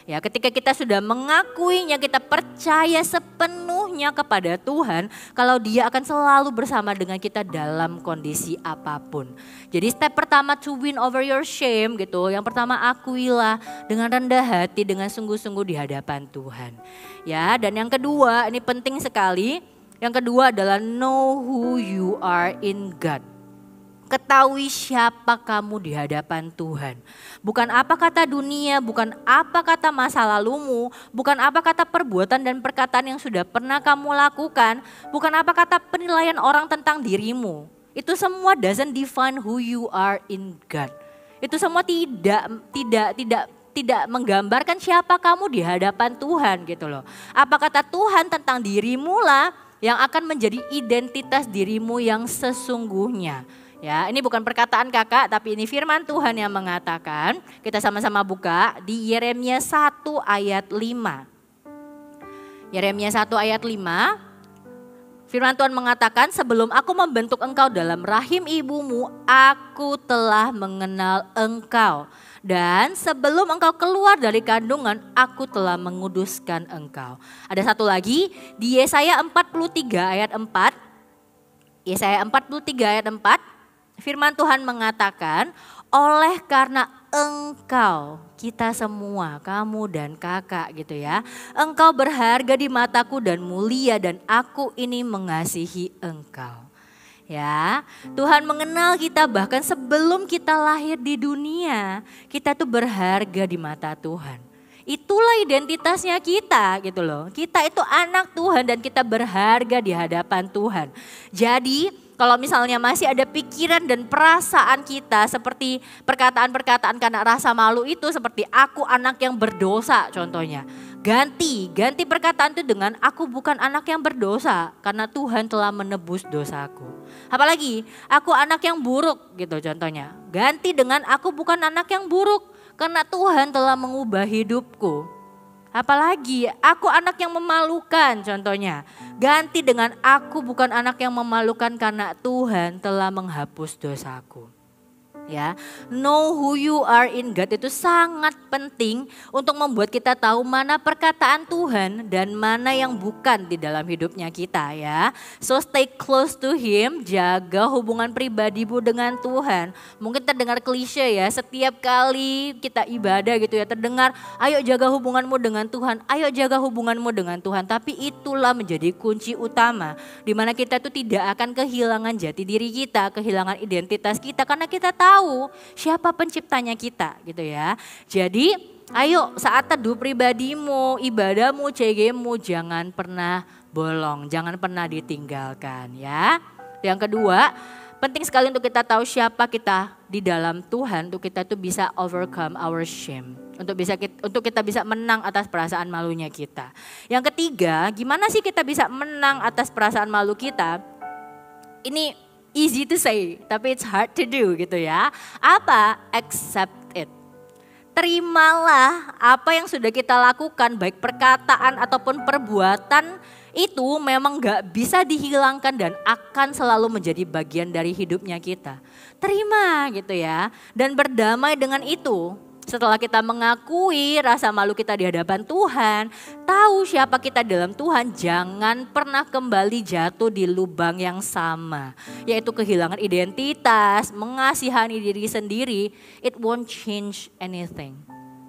Ya, ketika kita sudah mengakuinya, kita percaya sepenuhnya kepada Tuhan, kalau Dia akan selalu bersama dengan kita dalam kondisi apapun. Jadi step pertama to win over your shame gitu. Yang pertama akuilah dengan rendah hati, dengan sungguh-sungguh di hadapan Tuhan. Ya, dan yang kedua, ini penting sekali. Yang kedua adalah know who you are in God. Ketahui siapa kamu di hadapan Tuhan. Bukan apa kata dunia, bukan apa kata masa lalumu, bukan apa kata perbuatan dan perkataan yang sudah pernah kamu lakukan, bukan apa kata penilaian orang tentang dirimu. Itu semua doesn't define who you are in God. Itu semua tidak menggambarkan siapa kamu di hadapan Tuhan gitu loh. Apa kata Tuhan tentang dirimu lah yang akan menjadi identitas dirimu yang sesungguhnya. Ya, ini bukan perkataan kakak, tapi ini firman Tuhan yang mengatakan. Kita sama-sama buka di Yeremia 1 ayat 5. Yeremia 1 ayat 5. Firman Tuhan mengatakan, sebelum aku membentuk engkau dalam rahim ibumu, aku telah mengenal engkau. Dan sebelum engkau keluar dari kandungan, aku telah menguduskan engkau. Ada satu lagi di Yesaya 43 ayat 4. Yesaya 43 ayat 4. Firman Tuhan mengatakan, oleh karena engkau, kita semua, kamu dan kakak gitu ya. Engkau berharga di mataku dan mulia dan aku ini mengasihi engkau. Ya, Tuhan mengenal kita bahkan sebelum kita lahir di dunia. Kita tuh berharga di mata Tuhan. Itulah identitasnya kita gitu loh. Kita itu anak Tuhan dan kita berharga di hadapan Tuhan. Jadi kalau misalnya masih ada pikiran dan perasaan kita seperti perkataan-perkataan karena rasa malu itu seperti aku anak yang berdosa contohnya. Ganti perkataan itu dengan aku bukan anak yang berdosa karena Tuhan telah menebus dosaku. Apalagi aku anak yang buruk gitu contohnya. Ganti dengan aku bukan anak yang buruk karena Tuhan telah mengubah hidupku. Apalagi aku anak yang memalukan contohnya. Ganti dengan aku bukan anak yang memalukan karena Tuhan telah menghapus dosaku. Ya, know who you are in God itu sangat penting untuk membuat kita tahu mana perkataan Tuhan dan mana yang bukan di dalam hidupnya kita ya. So stay close to Him, jaga hubungan pribadimu dengan Tuhan. Mungkin terdengar klise ya, setiap kali kita ibadah gitu ya terdengar, ayo jaga hubunganmu dengan Tuhan, ayo jaga hubunganmu dengan Tuhan. Tapi itulah menjadi kunci utama di mana kita tuh tidak akan kehilangan jati diri kita, kehilangan identitas kita karena kita tahu siapa penciptanya kita gitu ya. Jadi ayo saat teduh pribadimu, ibadahmu, CG-mu jangan pernah bolong, jangan pernah ditinggalkan ya. Yang kedua, penting sekali untuk kita tahu siapa kita di dalam Tuhan, untuk kita tuh bisa overcome our shame. Untuk kita bisa menang atas perasaan malunya kita. Yang ketiga, gimana sih kita bisa menang atas perasaan malu kita? Ini easy to say, tapi it's hard to do gitu ya. Apa? Accept it. Terimalah apa yang sudah kita lakukan, baik perkataan ataupun perbuatan itu memang gak bisa dihilangkan dan akan selalu menjadi bagian dari hidupnya kita. Terima gitu ya, dan berdamai dengan itu. Setelah kita mengakui rasa malu kita di hadapan Tuhan, tahu siapa kita dalam Tuhan, jangan pernah kembali jatuh di lubang yang sama. Yaitu kehilangan identitas, mengasihani diri sendiri, it won't change anything.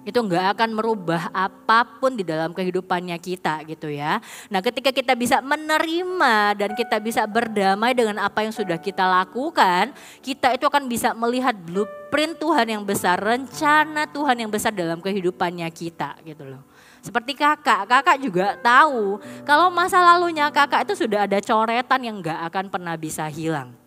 Itu nggak akan merubah apapun di dalam kehidupannya kita gitu ya. Nah ketika kita bisa menerima dan kita bisa berdamai dengan apa yang sudah kita lakukan, kita itu akan bisa melihat blueprint Tuhan yang besar, rencana Tuhan yang besar dalam kehidupannya kita gitu loh. Seperti kakak juga tahu kalau masa lalunya kakak itu sudah ada coretan yang nggak akan pernah bisa hilang.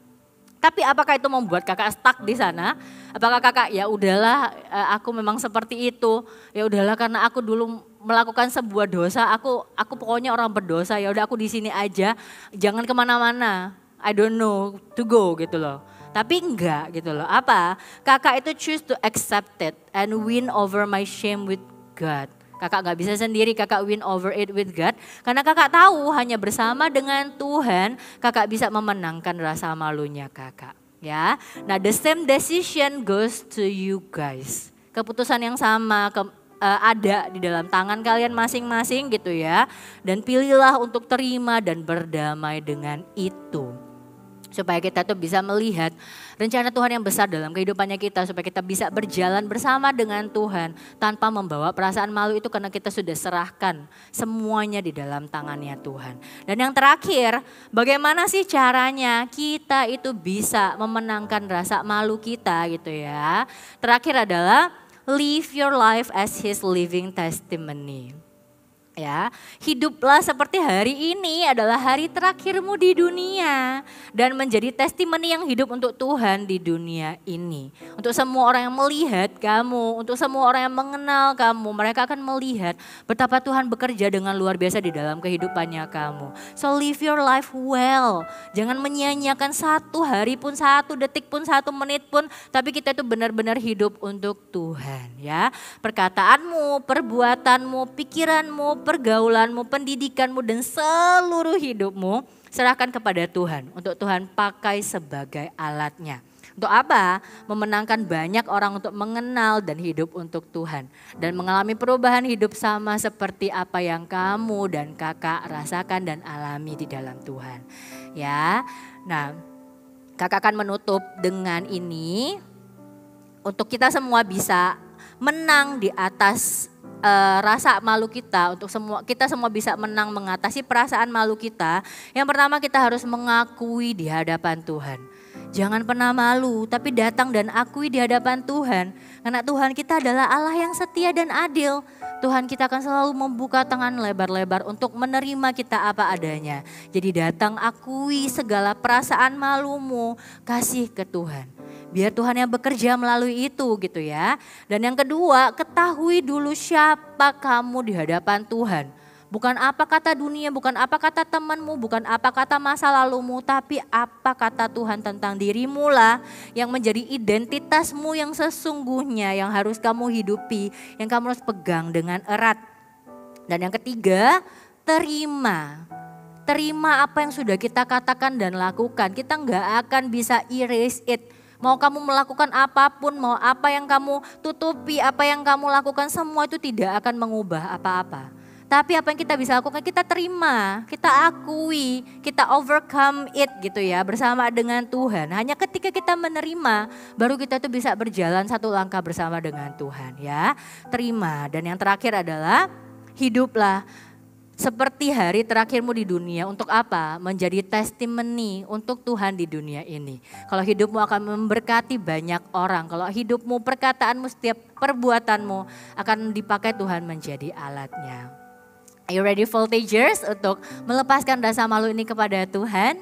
Tapi apakah itu membuat kakak stuck di sana? Apakah kakak ya udahlah aku memang seperti itu. Ya udahlah karena aku dulu melakukan sebuah dosa, aku pokoknya orang berdosa, ya udah aku di sini aja, jangan kemana-mana. I don't know to go gitu loh. Tapi enggak gitu loh. Apa? Kakak itu choose to accept it and win over my shame with God. Kakak gak bisa sendiri, kakak win over it with God. Karena kakak tahu hanya bersama dengan Tuhan kakak bisa memenangkan rasa malunya kakak. Ya, nah the same decision goes to you guys. Keputusan yang sama ada di dalam tangan kalian masing-masing gitu ya. Dan pilihlah untuk terima dan berdamai dengan itu. Supaya kita tuh bisa melihat rencana Tuhan yang besar dalam kehidupannya kita. Supaya kita bisa berjalan bersama dengan Tuhan tanpa membawa perasaan malu itu karena kita sudah serahkan semuanya di dalam tangannya Tuhan. Dan yang terakhir, bagaimana sih caranya kita itu bisa memenangkan rasa malu kita gitu ya. Terakhir adalah live your life as His living testimony. Ya, hiduplah seperti hari ini adalah hari terakhirmu di dunia dan menjadi testimoni yang hidup untuk Tuhan di dunia ini. Untuk semua orang yang melihat kamu, untuk semua orang yang mengenal kamu, mereka akan melihat betapa Tuhan bekerja dengan luar biasa di dalam kehidupannya kamu. So live your life well. Jangan menyia-nyiakan satu hari pun, satu detik pun, satu menit pun, tapi kita itu benar-benar hidup untuk Tuhan ya. Perkataanmu, perbuatanmu, pikiranmu, pergaulanmu, pendidikanmu dan seluruh hidupmu serahkan kepada Tuhan untuk Tuhan pakai sebagai alatnya. Untuk apa? Memenangkan banyak orang untuk mengenal dan hidup untuk Tuhan dan mengalami perubahan hidup sama seperti apa yang kamu dan kakak rasakan dan alami di dalam Tuhan. Ya, nah kakak akan menutup dengan ini. untuk kita semua bisa menang di atas rasa malu kita, untuk kita semua bisa menang mengatasi perasaan malu kita. Yang pertama kita harus mengakui di hadapan Tuhan. Jangan pernah malu, tapi datang dan akui di hadapan Tuhan. Karena Tuhan kita adalah Allah yang setia dan adil. Tuhan kita akan selalu membuka tangan lebar-lebar untuk menerima kita apa adanya. Jadi datang akui segala perasaan malumu, kasih ke Tuhan. Biar Tuhan yang bekerja melalui itu gitu ya. Dan yang kedua, ketahui dulu siapa kamu di hadapan Tuhan. Bukan apa kata dunia, bukan apa kata temanmu, bukan apa kata masa lalumu, tapi apa kata Tuhan tentang dirimu lah yang menjadi identitasmu yang sesungguhnya yang harus kamu hidupi, yang kamu harus pegang dengan erat. Dan yang ketiga, terima. Terima apa yang sudah kita katakan dan lakukan. Kita nggak akan bisa erase it. Mau kamu melakukan apapun, mau apa yang kamu tutupi, apa yang kamu lakukan, semua itu tidak akan mengubah apa-apa. Tapi apa yang kita bisa lakukan, kita terima, kita akui, kita overcome it gitu ya bersama dengan Tuhan. Hanya ketika kita menerima, baru kita itu bisa berjalan satu langkah bersama dengan Tuhan ya. Terima, dan yang terakhir adalah hiduplah seperti hari terakhirmu di dunia. Untuk apa? Menjadi testimoni untuk Tuhan di dunia ini. Kalau hidupmu akan memberkati banyak orang. Kalau hidupmu, perkataanmu, setiap perbuatanmu akan dipakai Tuhan menjadi alatnya. Are you ready voltagers untuk melepaskan rasa malu ini kepada Tuhan?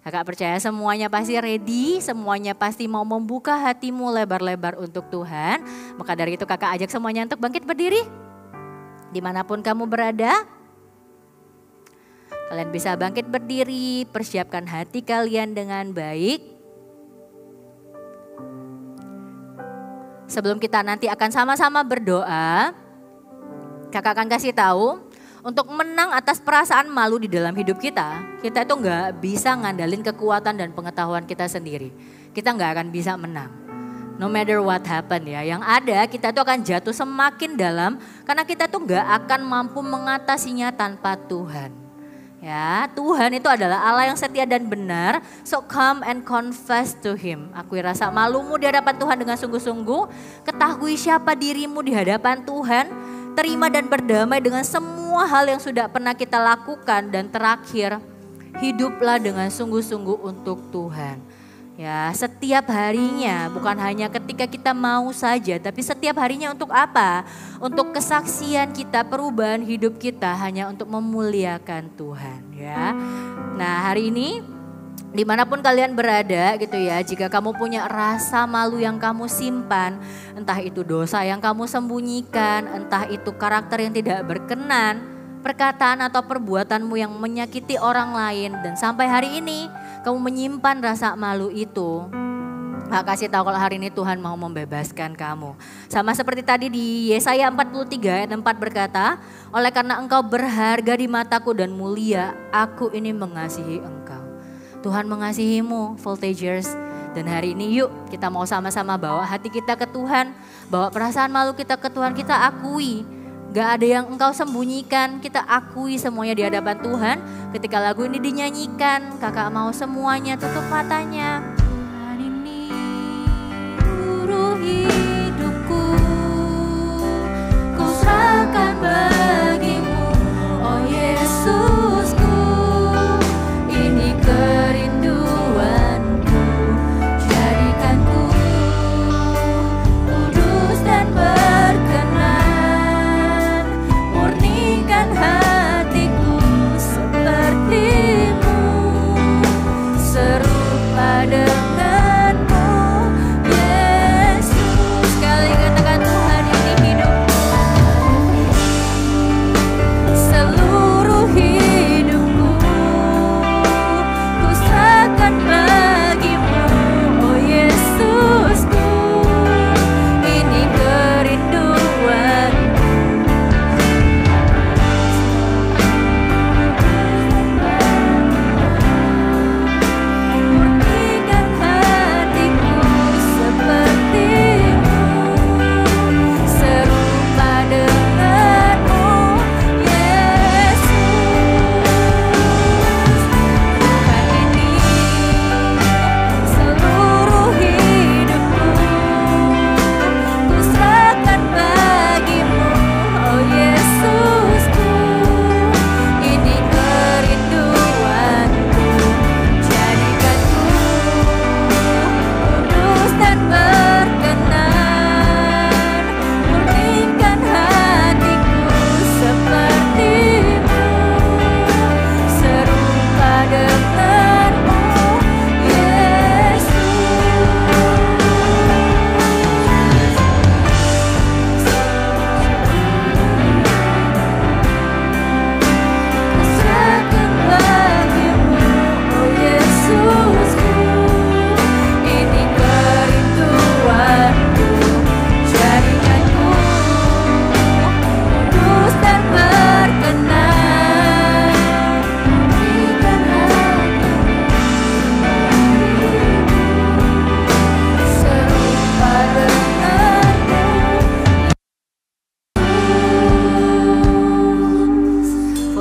Kakak percaya semuanya pasti ready, semuanya pasti mau membuka hatimu lebar-lebar untuk Tuhan. Maka dari itu kakak ajak semuanya untuk bangkit berdiri. Dimanapun kamu berada. Kalian bisa bangkit berdiri, persiapkan hati kalian dengan baik. Sebelum kita nanti akan sama-sama berdoa, kakak akan kasih tahu, untuk menang atas perasaan malu di dalam hidup kita itu nggak bisa ngandalin kekuatan dan pengetahuan kita sendiri. Kita nggak akan bisa menang. No matter what happen ya, yang ada kita tuh akan jatuh semakin dalam karena kita tuh nggak akan mampu mengatasinya tanpa Tuhan. Ya, Tuhan itu adalah Allah yang setia dan benar. So come and confess to Him. Akui rasa malumu di hadapan Tuhan dengan sungguh-sungguh. Ketahui siapa dirimu di hadapan Tuhan. Terima dan berdamai dengan semua hal yang sudah pernah kita lakukan. Dan terakhir, hiduplah dengan sungguh-sungguh untuk Tuhan. Ya, setiap harinya, bukan hanya ketika kita mau saja, tapi setiap harinya untuk apa? Untuk kesaksian kita, perubahan hidup kita hanya untuk memuliakan Tuhan ya. Nah, hari ini dimanapun kalian berada gitu ya, jika kamu punya rasa malu yang kamu simpan, entah itu dosa yang kamu sembunyikan, entah itu karakter yang tidak berkenan, perkataan atau perbuatanmu yang menyakiti orang lain, dan sampai hari ini kamu menyimpan rasa malu itu, Kak kasih tahu kalau hari ini Tuhan mau membebaskan kamu. Sama seperti tadi di Yesaya 43 ayat 4 berkata, oleh karena engkau berharga di mataku dan mulia, aku ini mengasihi engkau. Tuhan mengasihimu, voltagers. Dan hari ini yuk kita mau sama-sama bawa hati kita ke Tuhan, bawa perasaan malu kita ke Tuhan, kita akui. Gak ada yang engkau sembunyikan, kita akui semuanya di hadapan Tuhan. Ketika lagu ini dinyanyikan, kakak mau semuanya tutup matanya. Tuhan ini seluruh hidupku, ku serahkan bagimu, oh Yesusku. Ini kerinduanku, jadikanku kudus dan berkenan, murnikan hatiku sepertimu, serupa denganmu Yesus. Sekali katakan Tuhan ini hidupku,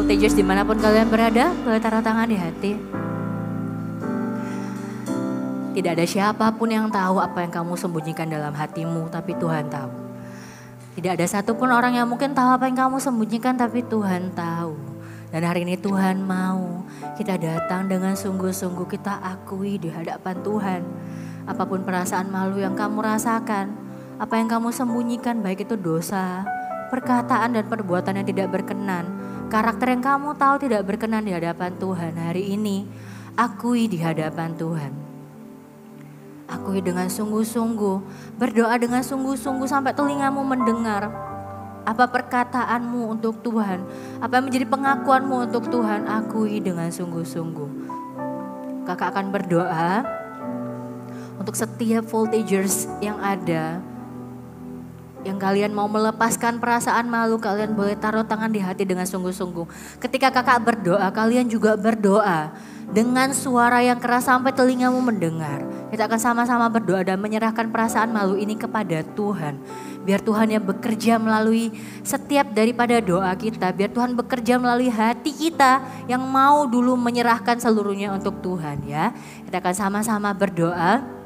voltagers dimanapun kalian berada, boleh taruh tangan di hati. Tidak ada siapapun yang tahu apa yang kamu sembunyikan dalam hatimu, tapi Tuhan tahu. Tidak ada satupun orang yang mungkin tahu apa yang kamu sembunyikan, tapi Tuhan tahu. Dan hari ini Tuhan mau kita datang dengan sungguh-sungguh, kita akui di hadapan Tuhan. Apapun perasaan malu yang kamu rasakan, apa yang kamu sembunyikan, baik itu dosa, perkataan dan perbuatan yang tidak berkenan, karakter yang kamu tahu tidak berkenan di hadapan Tuhan, hari ini akui di hadapan Tuhan. Akui dengan sungguh-sungguh, berdoa dengan sungguh-sungguh sampai telingamu mendengar apa perkataanmu untuk Tuhan, apa yang menjadi pengakuanmu untuk Tuhan, akui dengan sungguh-sungguh. Kakak akan berdoa untuk setiap voltagers yang ada, yang kalian mau melepaskan perasaan malu, kalian boleh taruh tangan di hati dengan sungguh-sungguh. Ketika kakak berdoa, kalian juga berdoa dengan suara yang keras sampai telingamu mendengar. Kita akan sama-sama berdoa dan menyerahkan perasaan malu ini kepada Tuhan. Biar Tuhan yang bekerja melalui setiap daripada doa kita. Biar Tuhan bekerja melalui hati kita yang mau dulu menyerahkan seluruhnya untuk Tuhan ya. Kita akan sama-sama berdoa.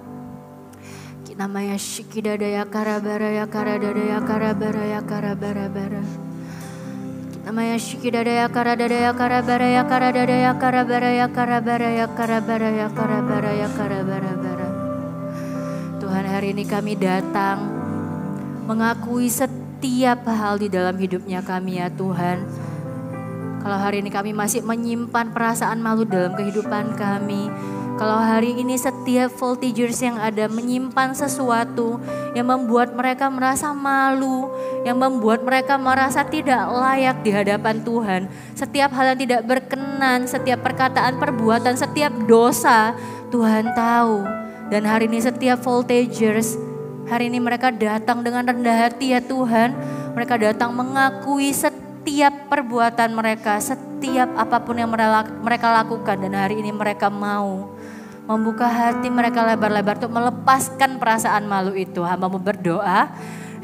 Namanya Shikidadaya Karabaraya Karadadaya Karabaraya Karabarabara. Namanya Shikidadaya Karadadaya Karabaraya Karadadaya Karabaraya Karabaraya Karabaraya Karabaraya Karabarabara. Tuhan, hari ini kami datang mengakui setiap hal di dalam hidupnya kami ya Tuhan. Kalau hari ini kami masih menyimpan perasaan malu dalam kehidupan kami, kalau hari ini setiap voltagers yang ada menyimpan sesuatu yang membuat mereka merasa malu, yang membuat mereka merasa tidak layak di hadapan Tuhan. Setiap hal yang tidak berkenan, setiap perkataan, perbuatan, setiap dosa, Tuhan tahu. Dan hari ini setiap voltagers, hari ini mereka datang dengan rendah hati ya Tuhan. Mereka datang mengakui setiap perbuatan mereka, setiap apapun yang mereka lakukan. Dan hari ini mereka mau membuka hati mereka lebar-lebar untuk melepaskan perasaan malu itu. Hamba mau berdoa,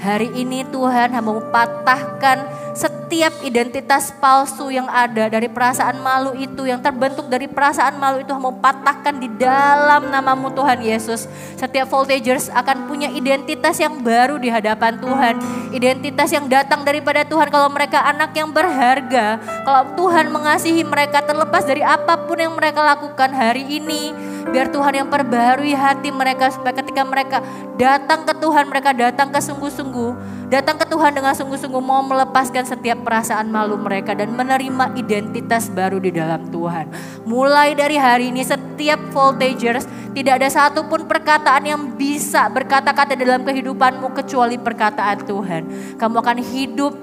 hari ini Tuhan hamba mau patahkan setiap identitas palsu yang ada dari perasaan malu itu, yang terbentuk dari perasaan malu itu, hamba mau patahkan di dalam nama-Mu Tuhan Yesus. Setiap voltagers akan punya identitas yang baru di hadapan Tuhan. Identitas yang datang daripada Tuhan kalau mereka anak yang berharga. Kalau Tuhan mengasihi mereka terlepas dari apapun yang mereka lakukan hari ini. Biar Tuhan yang perbaharui hati mereka supaya ketika mereka datang ke Tuhan, mereka datang ke sungguh-sungguh. Datang ke Tuhan dengan sungguh-sungguh mau melepaskan setiap perasaan malu mereka dan menerima identitas baru di dalam Tuhan. Mulai dari hari ini setiap voltagers, tidak ada satupun perkataan yang bisa berkata-kata dalam kehidupanmu kecuali perkataan Tuhan. Kamu akan hidup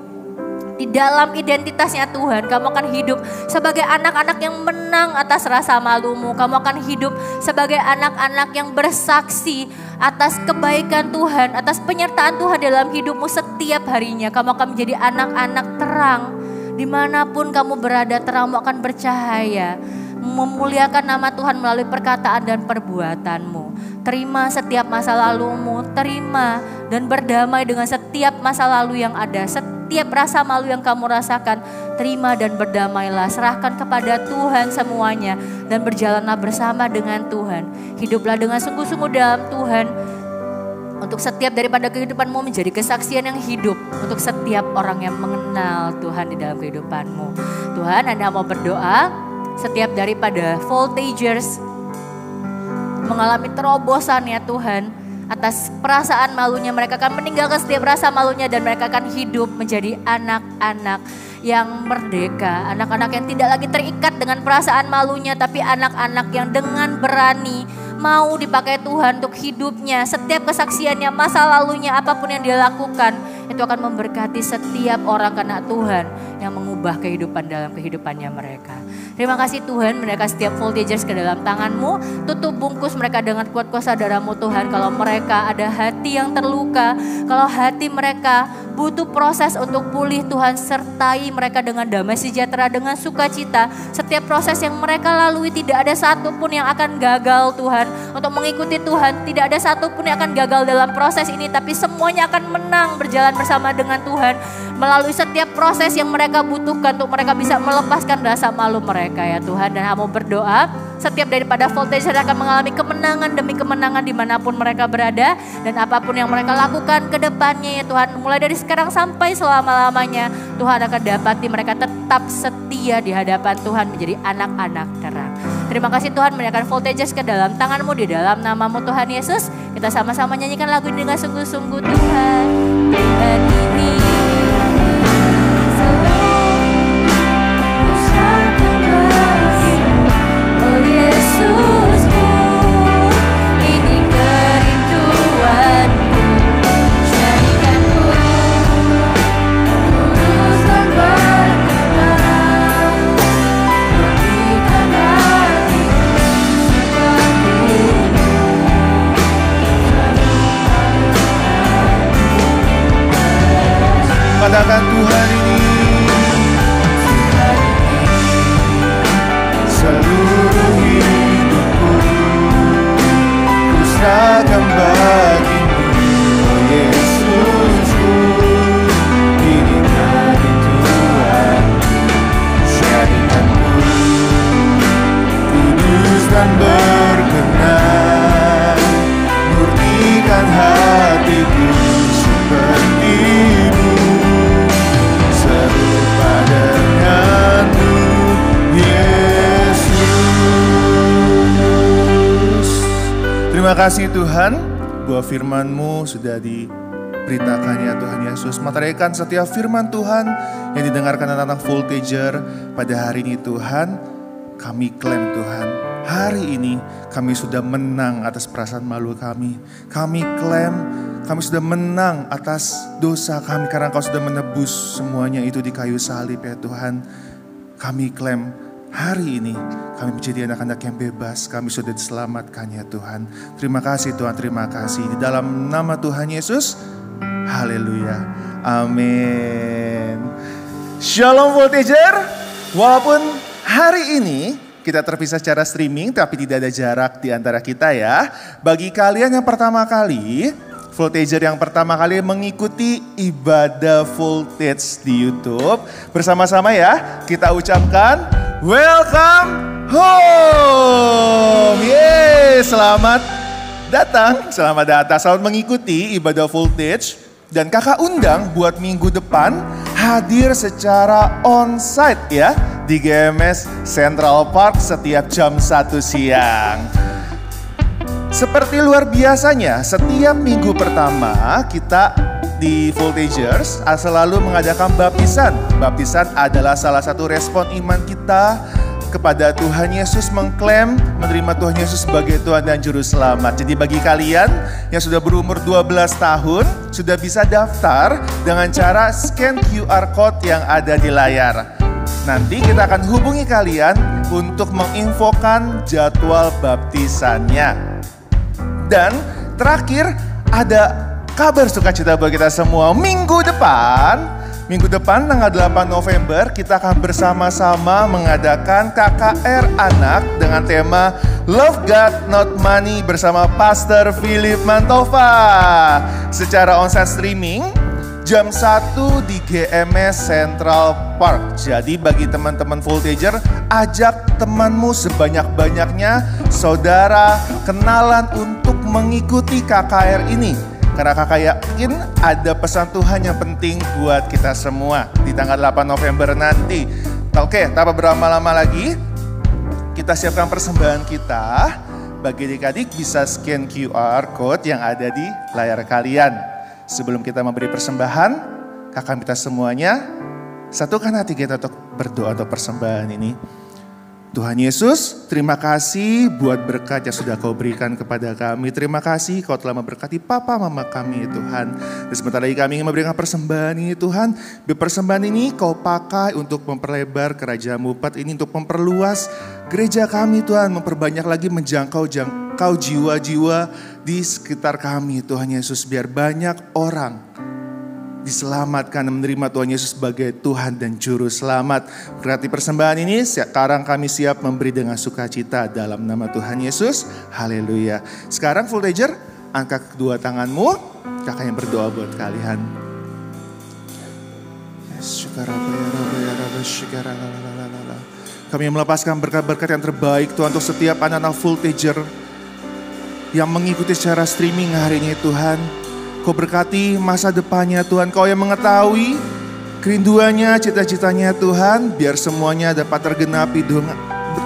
di dalam identitasnya Tuhan. Kamu akan hidup sebagai anak-anak yang menang atas rasa malumu. Kamu akan hidup sebagai anak-anak yang bersaksi atas kebaikan Tuhan, atas penyertaan Tuhan dalam hidupmu setiap harinya. Kamu akan menjadi anak-anak terang. Dimanapun kamu berada, terangmu akan bercahaya. Memuliakan nama Tuhan melalui perkataan dan perbuatanmu. Terima setiap masa lalumu, terima dan berdamai dengan setiap masa lalu yang ada. Setiap rasa malu yang kamu rasakan, terima dan berdamailah. Serahkan kepada Tuhan semuanya dan berjalanlah bersama dengan Tuhan. Hiduplah dengan sungguh-sungguh dalam Tuhan. Untuk setiap daripada kehidupanmu menjadi kesaksian yang hidup. Untuk setiap orang yang mengenal Tuhan di dalam kehidupanmu. Tuhan, Anda mau berdoa setiap daripada voltagers mengalami terobosan ya Tuhan. Atas perasaan malunya mereka akan meninggalkan setiap rasa malunya dan mereka akan hidup menjadi anak-anak yang merdeka. Anak-anak yang tidak lagi terikat dengan perasaan malunya, tapi anak-anak yang dengan berani mau dipakai Tuhan untuk hidupnya. Setiap kesaksiannya, masa lalunya, apapun yang dia lakukan, itu akan memberkati setiap orang karena Tuhan yang mengubah kehidupan dalam kehidupannya mereka. Terima kasih Tuhan, mereka setiap voltagers ke dalam tangan-Mu. Tutup bungkus mereka dengan kuat kuasa darah-Mu Tuhan. Kalau mereka ada hati yang terluka, kalau hati mereka butuh proses untuk pulih Tuhan. Sertai mereka dengan damai sejahtera, dengan sukacita. Setiap proses yang mereka lalui tidak ada satupun yang akan gagal Tuhan. Untuk mengikuti Tuhan tidak ada satupun yang akan gagal dalam proses ini. Tapi semuanya akan menang berjalan bersama dengan Tuhan. Melalui setiap proses yang mereka butuhkan untuk mereka bisa melepaskan rasa malu mereka ya Tuhan. Dan kamu berdoa setiap daripada Voltager akan mengalami kemenangan demi kemenangan dimanapun mereka berada. Dan apapun yang mereka lakukan ke depannya ya Tuhan. Mulai dari sekarang sampai selama-lamanya Tuhan akan dapati mereka tetap setia di hadapan Tuhan menjadi anak-anak terang. Terima kasih Tuhan, menyerahkan Voltages ke dalam tangan-Mu di dalam nama-Mu Tuhan Yesus. Kita sama-sama nyanyikan lagu ini dengan sungguh-sungguh Tuhan. Tuhan ini Yesusku, ini kerinduanku, jadikanku tulus dan berkenan, berikan hatiku seperti-Mu, katakan Tuhan ini seluruh hidupku, ku serahkan bagi-Mu, oh Yesusku. Ini kerinduanku, jadikanku kudus dan berkenan, murnikan hatiku seperti-Mu, serupa dengan-Mu, Yesus. Terima kasih Tuhan, bahwa firman-Mu sudah diberitakan ya Tuhan Yesus. Meteraikan setiap firman Tuhan yang didengarkan anak-anak Voltager pada hari ini Tuhan. Kami klaim Tuhan, hari ini kami sudah menang atas perasaan malu kami. Kami klaim kami sudah menang atas dosa kami karena Engkau sudah menebus semuanya itu di kayu salib ya Tuhan. Kami klaim hari ini kami menjadi anak-anak yang bebas. Kami sudah diselamatkan ya Tuhan. Terima kasih Tuhan, terima kasih. Di dalam nama Tuhan Yesus, haleluya, amin. Shalom Voltager. Walaupun hari ini kita terpisah secara streaming, tapi tidak ada jarak di antara kita ya. Bagi kalian yang pertama kali, Voltager yang pertama kali mengikuti ibadah Voltage di YouTube, bersama-sama ya kita ucapkan welcome home. Yeay, selamat datang, selamat mengikuti ibadah Voltage. Dan kakak undang buat minggu depan hadir secara onsite ya di GMS Central Park setiap jam 1 siang. Seperti luar biasanya, setiap minggu pertama kita di Voltagers selalu mengadakan baptisan. Baptisan adalah salah satu respon iman kita kepada Tuhan Yesus, mengklaim menerima Tuhan Yesus sebagai Tuhan dan Juru Selamat. Jadi bagi kalian yang sudah berumur 12 tahun, sudah bisa daftar dengan cara scan QR Code yang ada di layar. Nanti kita akan hubungi kalian untuk menginfokan jadwal baptisannya. Dan terakhir ada kabar sukacita buat kita semua. Minggu depan tanggal 8 November kita akan bersama-sama mengadakan KKR anak dengan tema Love God Not Money bersama Pastor Philip Mantova. Secara onsite streaming jam 1 di GMS Central Park. Jadi bagi teman-teman Voltager, ajak temanmu sebanyak-banyaknya, saudara, kenalan untuk mengikuti KKR ini. Karena kakak yakin ada pesan Tuhan yang penting buat kita semua di tanggal 8 November nanti. Oke, tanpa berlama-lama lagi, kita siapkan persembahan kita. Bagi adik-adik bisa scan QR Code yang ada di layar kalian. Sebelum kita memberi persembahan, kakak minta semuanya satukan hati kita untuk berdoa untuk persembahan ini. Tuhan Yesus, terima kasih buat berkat yang sudah Kau berikan kepada kami. Terima kasih Kau telah memberkati papa mama kami Tuhan. Dan sebentar lagi kami ingin memberikan persembahan ini Tuhan. Biar persembahan ini Kau pakai untuk memperlebar kerajaan-Mu ini, untuk memperluas gereja kami Tuhan. Memperbanyak lagi menjangkau jiwa-jiwa di sekitar kami Tuhan Yesus. Biar banyak orang diselamatkan dan menerima Tuhan Yesus sebagai Tuhan dan Juru Selamat. Berarti persembahan ini sekarang kami siap memberi dengan sukacita dalam nama Tuhan Yesus. Haleluya. Sekarang Voltager, angkat kedua tanganmu. Kakak yang berdoa buat kalian. Kami melepaskan berkat-berkat yang terbaik Tuhan untuk setiap anak-anak Voltager yang mengikuti secara streaming hari ini Tuhan. Kau berkati masa depannya Tuhan, Kau yang mengetahui kerinduannya, cita-citanya Tuhan, biar semuanya dapat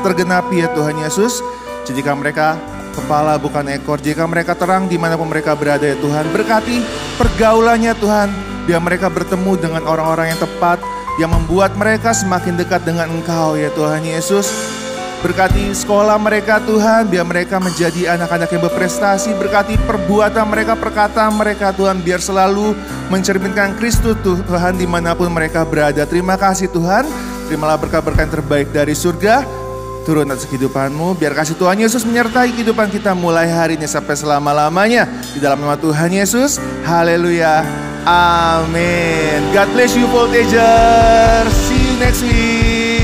tergenapi ya Tuhan Yesus. Jadikan mereka kepala bukan ekor, jika mereka terang dimanapun mereka berada ya Tuhan. Berkati pergaulannya Tuhan, biar mereka bertemu dengan orang-orang yang tepat, yang membuat mereka semakin dekat dengan Engkau ya Tuhan Yesus. Berkati sekolah mereka Tuhan, biar mereka menjadi anak-anak yang berprestasi. Berkati perbuatan mereka, perkataan mereka Tuhan, biar selalu mencerminkan Kristus Tuhan dimanapun mereka berada. Terima kasih Tuhan, terimalah berkat-berkat yang terbaik dari surga turun atas kehidupanmu. Biar kasih Tuhan Yesus menyertai kehidupan kita mulai hari ini sampai selama-lamanya. Di dalam nama Tuhan Yesus, haleluya, amin. God bless you Voltager, see you next week.